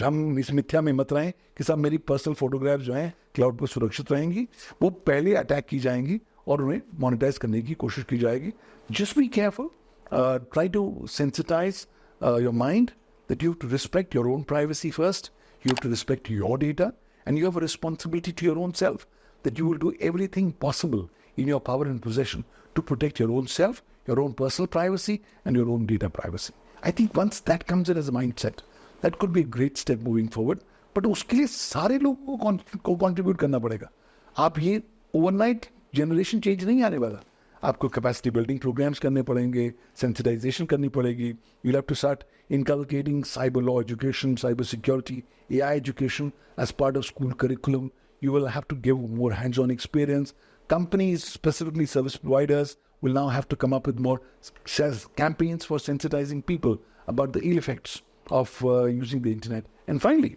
हम इस मिथ्या में मत रहें कि सब मेरी पर्सनल फोटोग्राफ्स जो हैं क्लाउड पर सुरक्षित रहेंगी. वो पहले अटैक की जाएंगी और उन्हें मोनेटाइज करने की कोशिश की जाएगी. Just be careful. Try to sensitize your mind that you have to respect your own privacy first. You have to respect your data, and you have a responsibility to your own self that you will do everything possible in your power and possession to protect your own self, your own personal privacy, and your own data privacy. I think once that comes in as a mindset, that could be a great step moving forward. But उसके लिए सारे लोगों को contribute करना पड़ेगा. आप ये overnight generation change नहीं आने वाला. आपको capacity building programs करने पड़ेंगे, sensitization करनी पड़ेगी. You'll have to start inculcating cyber law education, cyber security, AI education as part of school curriculum. You will have to give more hands-on experience. Companies, specifically service providers, will now have to come up with more campaigns for sensitizing people about the ill effects of using the internet. And finally,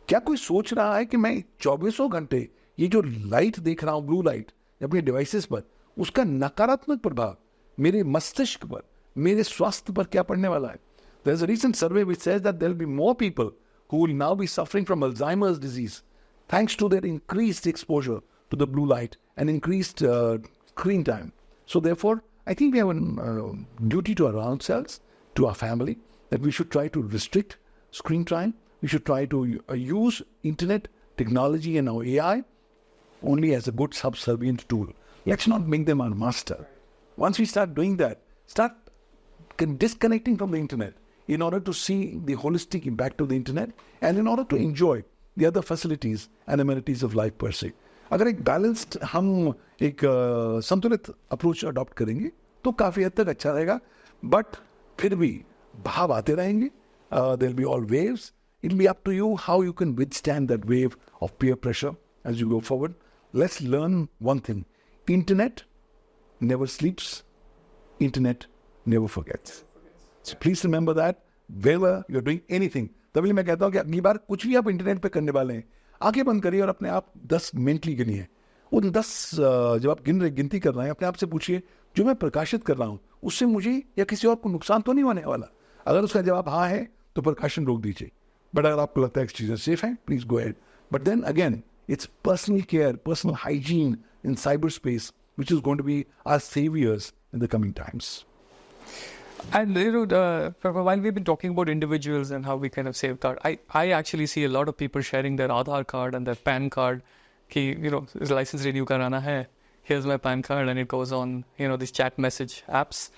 क्या कोई सोच रहा है कि मैं 24 घंटे ये जो लाइट देख रहा हूँ, ब्लू लाइट अपने डिवाइसेस पर, उसका नकारात्मक प्रभाव मेरे मस्तिष्क पर, मेरे स्वास्थ्य पर क्या पड़ने वाला है? There is a recent survey which says that there will be more people who will now be suffering from Alzheimer's disease thanks to their increased exposure to the blue light and increased screen time. So therefore, I think we have a duty to our ourselves, to our family, that we should try to restrict screen time. We should try to use internet technology and our AI only as a good subservient tool. Let's not make them our master. Once we start doing that, start disconnecting from the internet in order to see the holistic impact of the internet and in order to enjoy the other facilities and amenities of life per se. अगर एक balanced हम एक संतुलित approach adopt करेंगे तो काफ़ी हद तक अच्छा रहेगा. बट फिर भी भाव आते रहेंगे. There will be all waves. It will be up to you how you can withstand that wave of peer pressure as you go forward. Let's learn one thing. Internet never sleeps. Internet never forgets. So please remember that whenever you're doing anything. तभी मैं कहता हूँ कि अगली बार कुछ भी आप internet पे करने वाले हैं, आंखें बंद करिए और अपने आप 10 मेंटली गिनिए. उन 10 जब आप गिनती कर रहे हैं, अपने आप से पूछिए जो मैं प्रकाशित कर रहा हूँ उससे मुझे या किसी और को नुकसान तो नहीं होने वाला. अगर उसका जवाब हाँ है तो प्रकाशन रोक दीजिए. बट अगर आपको लगता है कि चीज़ें सेफ हैं, please go ahead. But then again it's personal care, personal hygiene in cyberspace, which is going to be our saviors in the coming times. And while we've been talking about individuals and how we kind of safeguard, I actually see a lot of people sharing their Aadhaar card and their PAN card. Ki, license renew karana hai. Here's my PAN card, and it goes on, these chat message apps.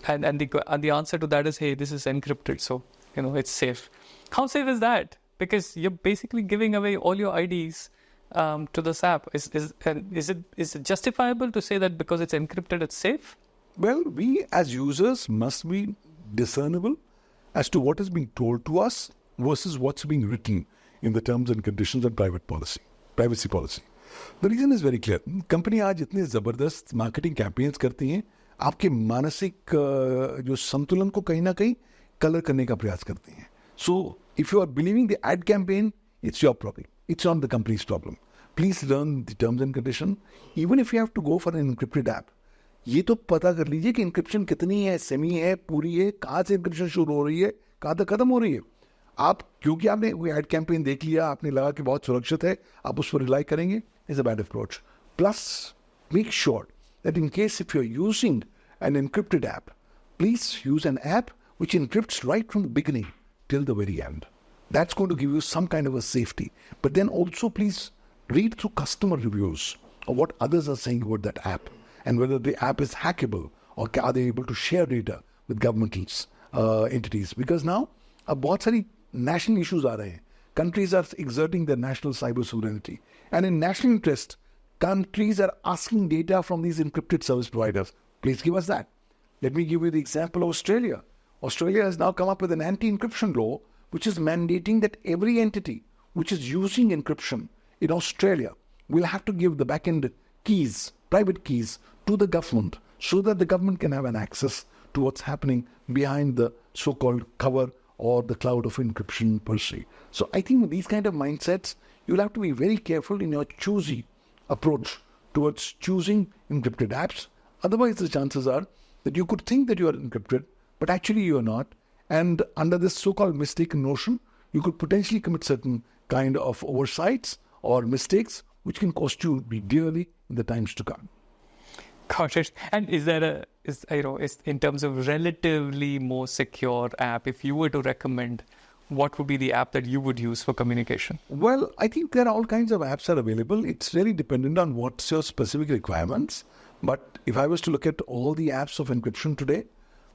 And the answer to that is, hey, this is encrypted, so it's safe. How safe is that? Because you're basically giving away all your IDs to this app. Is it justifiable to say that because it's encrypted, it's safe? Well, we as users must be discernible as to what is being told to us versus what's being written in the terms and conditions and private policy. privacy policy. The reason is very clear. Company आज इतने ज़बरदस्त marketing campaigns करती हैं, आपके मानसिक जो संतुलन को कहीं ना कहीं कलर करने का प्रयास करती हैं. So if you are believing the ad campaign, it's your problem. It's not the company's problem. Please learn the terms and conditions. Even if you have to go for an encrypted app, ये तो पता कर लीजिए कि encryption कितनी है, semi है, पूरी है, कहाँ से इंक्रिप्शन शुरू हो रही है, कहाँ तक खत्म हो रही है. आप क्योंकि आपने कोई एड कैंपेन देख लिया, आपने लगा कि बहुत सुरक्षित है, आप उस पर रिलाई करेंगे, is a bad approach. Plus make sure that in case if you are using an encrypted app, please use an app which encrypts right from the beginning till the very end. That's going to give you some kind of a safety. But then also please read through customer reviews of what others are saying about that app and whether the app is hackable or are they able to share data with governmental entities. Because now बहुत सारी national issues आ रहे हैं. Countries are exerting their national cyber sovereignty. And in national interest, countries are asking data from these encrypted service providers. Please give us that. Let me give you the example of Australia. Australia has now come up with an anti-encryption law which is mandating that every entity which is using encryption in Australia will have to give the back-end keys, private keys, to the government so that the government can have an access to what's happening behind the so-called cover or the cloud of encryption per se. So I think with these kind of mindsets, you'll have to be very careful in your choosy approach towards choosing encrypted apps. Otherwise, the chances are that you could think that you are encrypted, but actually you are not. And under this so-called mistaken notion, you could potentially commit certain kind of oversights or mistakes which can cost you dearly in the times to come. Got it. And is in terms of relatively more secure app, if you were to recommend, what would be the app that you would use for communication? Well, I think there are all kinds of apps are available. It's really dependent on what's your specific requirements. But if I was to look at all the apps of encryption today,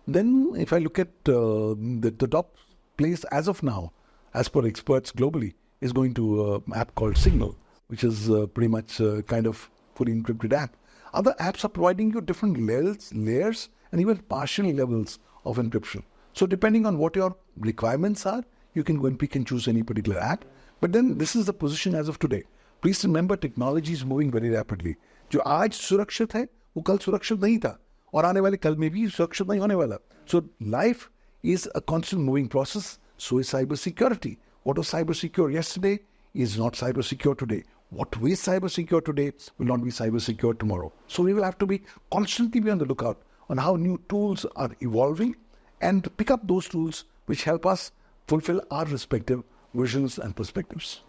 then if I look at the top place as of now, as per experts globally, is going to an app called Signal, which is pretty much kind of fully encrypted app. Other apps are providing you different layers and even partial levels of encryption. So depending on what your requirements are, you can go and pick and choose any particular app. But then this is the position as of today. Please remember, technology is moving very rapidly. जो आज सुरक्षित है, वो कल सुरक्षित नहीं था. और आने वाले कल में भी सुरक्षित नहीं होने वाला. So life is a constant moving process. So is cyber security. What was cyber secure yesterday is not cyber secure today. What is cyber secure today will not be cyber secure tomorrow. So we will have to be constantly on the lookout on how new tools are evolving and pick up those tools which help us fulfill our respective visions and perspectives.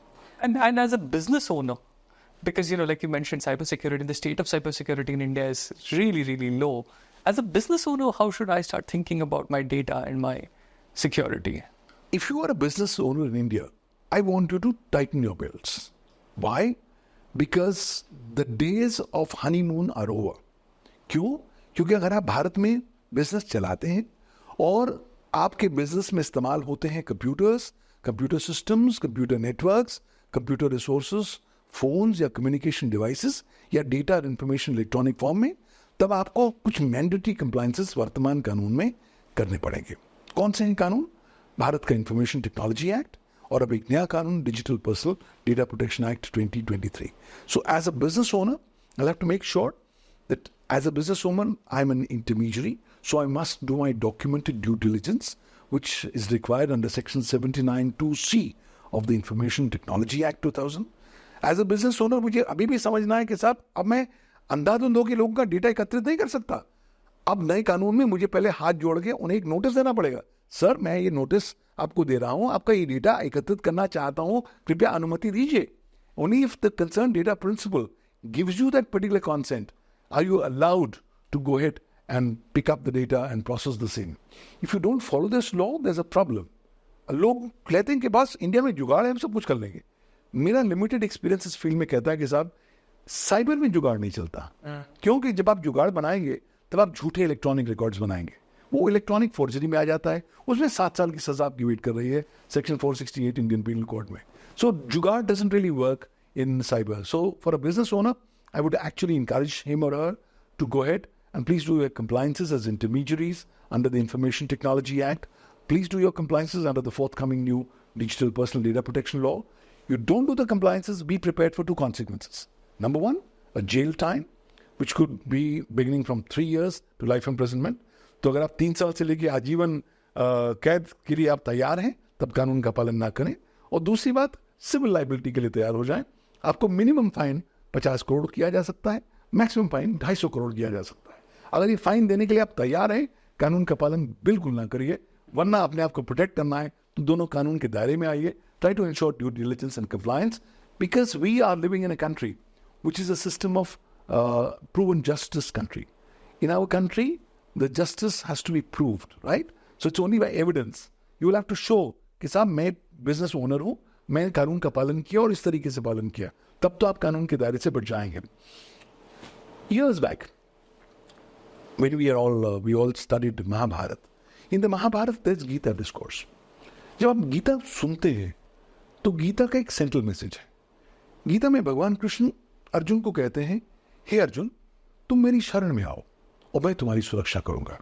And as a business owner, because, like you mentioned, cybersecurity, the state of cybersecurity in India is really, really low. As a business owner, how should I start thinking about my data and my security? If you are a business owner in India, I want you to tighten your belts. Why? Because the days of honeymoon are over. क्यों? क्योंकि अगर आप भारत में business चलाते हैं और आपके business में इस्तेमाल होते हैं computers, computer systems, computer networks, computer resources, phones या कम्युनिकेशन डिवाइसेस या डेटा और इंफॉर्मेशन इलेक्ट्रॉनिक फॉर्म में, तब आपको कुछ मैंडेटरी कंप्लायंसेस वर्तमान कानून में करने पड़ेंगे. कौन से हैं कानून? भारत का इंफॉर्मेशन टेक्नोलॉजी एक्ट और अब एक नया कानून digital personal data protection act 2023. So as a business owner, I'll have to make sure that as a business owner, I'm an intermediary. So I must do my documented due diligence, which is required under Section 79(2)(c) of the Information Technology Act 2000. As a business owner, मुझे अभी भी समझना है कि साहब अब मैं अंधाधुंध होकर लोगों का डेटा एकत्रित नहीं कर सकता. अब नए कानून में मुझे पहले हाथ जोड़ के उन्हें एक नोटिस देना पड़ेगा. सर, मैं ये नोटिस आपको दे रहा हूँ, आपका ये डेटा एकत्रित करना चाहता हूँ, कृपया अनुमति दीजिए. Only if the concerned data principal gives you that particular consent are you allowed to go ahead and pick up the data and process the same. If you don't follow this law, there's a problem. लोग कहते हैं कि बस India में जुगाड़ है, हम सब कुछ कर लेंगे. मेरा लिमिटेड एक्सपीरियंस इस फील्ड में कहता है कि साहब, साइबर में जुगाड़ नहीं चलता. क्योंकि जब आप जुगाड़ बनाएंगे तब आप झूठे इलेक्ट्रॉनिक रिकॉर्ड्स बनाएंगे. वो इलेक्ट्रॉनिक फोर्जरी में आ जाता है, उसमें 7 साल की सजा आपकी वेट कर रही है सेक्शन 468 इंडियन पीनल कोड में. सो जुगाड़ doesn't really work in cyber. So for a business owner, I would actually encourage him or her to go ahead and please do your compliances as intermediaries under the Information Technology Act. Please do your compliances under the forthcoming new Digital Personal Data Protection Law. You don't do the compliances, be prepared for two consequences. Number one, a jail time, which could be beginning from 3 years to life imprisonment. तो अगर आप 3 साल से लेके आजीवन कैद के लिए आप तैयार हैं, तब कानून का पालन ना करें. और दूसरी बात, सिविल लाइबिलिटी के लिए तैयार हो जाएं. आपको मिनिमम फाइन 50 करोड़ किया जा सकता है, मैक्सिमम फाइन 250 करोड़ किया जा सकता है. अगर ये फाइन देने के लिए आप तैयार हैं, कानून का पालन बिल्कुल ना करिए, वरना अपने आप को प्रोटेक्ट करना है तो दोनों कानून के दायरे में आइए. Try to ensure due diligence and compliance, because we are living in a country which is a system of proven justice country. In our country, the justice has to be proved, right? So it's only by evidence. You will have to show कि साहब मैं business owner हूँ, मैं कानून का पालन किया और इस तरीके से पालन किया, तब तो आप कानून के दायरे से बच जाएंगे. Years back, when we all studied Mahabharata. In the Mahabharata, there's Gita discourse. जब आप गीता सुनते हैं तो गीता का एक सेंट्रल मैसेज है. गीता में भगवान कृष्ण अर्जुन को कहते हैं, हे अर्जुन, तुम मेरी शरण में आओ और मैं तुम्हारी सुरक्षा करूंगा.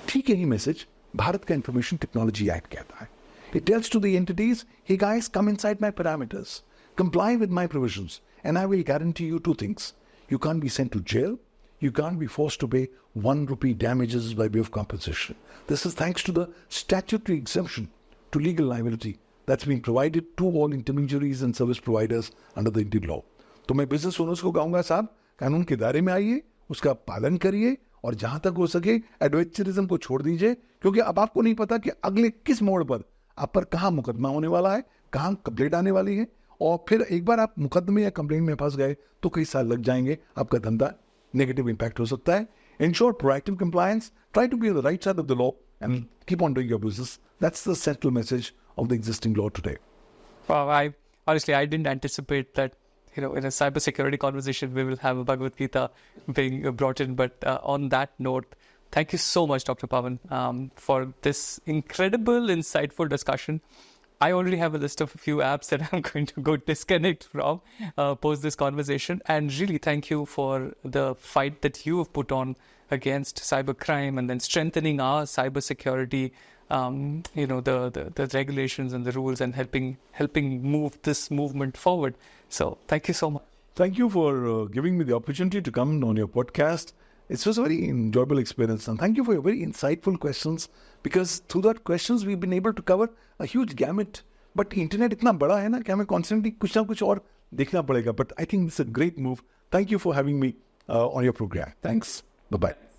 ठीक यही मैसेज भारत का इंफॉर्मेशन टेक्नोलॉजी एक्ट कहता है. It tells to the entities, hey guys, come inside my parameters, comply with my provisions, and I will guarantee you 2 things. You can't be sent to jail. You can't be forced to pay 1 rupee damages by way of compensation. This is thanks to the statutory exemption to legal liability that's been provided to all intermediaries and service providers under the Indian law. तो मैं business owners को कहूँगा, साहब कानून के दायरे में आइए, उसका पालन करिए और जहाँ तक हो सके एडवेंचरिज्म को छोड़ दीजिए, क्योंकि अब आपको नहीं पता कि अगले किस मोड़ पर आप पर कहाँ मुकदमा होने वाला है, कहाँ कंप्लेंट आने वाली है, और फिर एक बार आप मुकदमे या कंप्लेंट में फंस गए तो कई साल लग जाएंगे, आपका धंधा नेगेटिव इम्पैक्ट हो सकता है. Ensure proactive compliance, try to be on the right side of the law and keep on doing your business. That's the central message of the existing law today. Wow, I didn't anticipate that, in a cybersecurity conversation, we will have a Bhagavad Gita being brought in. But on that note, thank you so much, Dr. Pavan, for this incredible, insightful discussion. I already have a list of a few apps that I'm going to go disconnect from post this conversation. And really thank you for the fight that you have put on against cybercrime and then strengthening our cybersecurity, the regulations and the rules, and helping move this movement forward. So thank you so much. Thank you for giving me the opportunity to come on your podcast. It was a very enjoyable experience, and thank you for your very insightful questions, because through that questions we've been able to cover a huge gamut. But internet इतना बड़ा है ना कि हमें constantly कुछ ना कुछ और देखना पड़ेगा. But I think this is a great move. Thank you for having me on your program. Thanks. Bye-bye.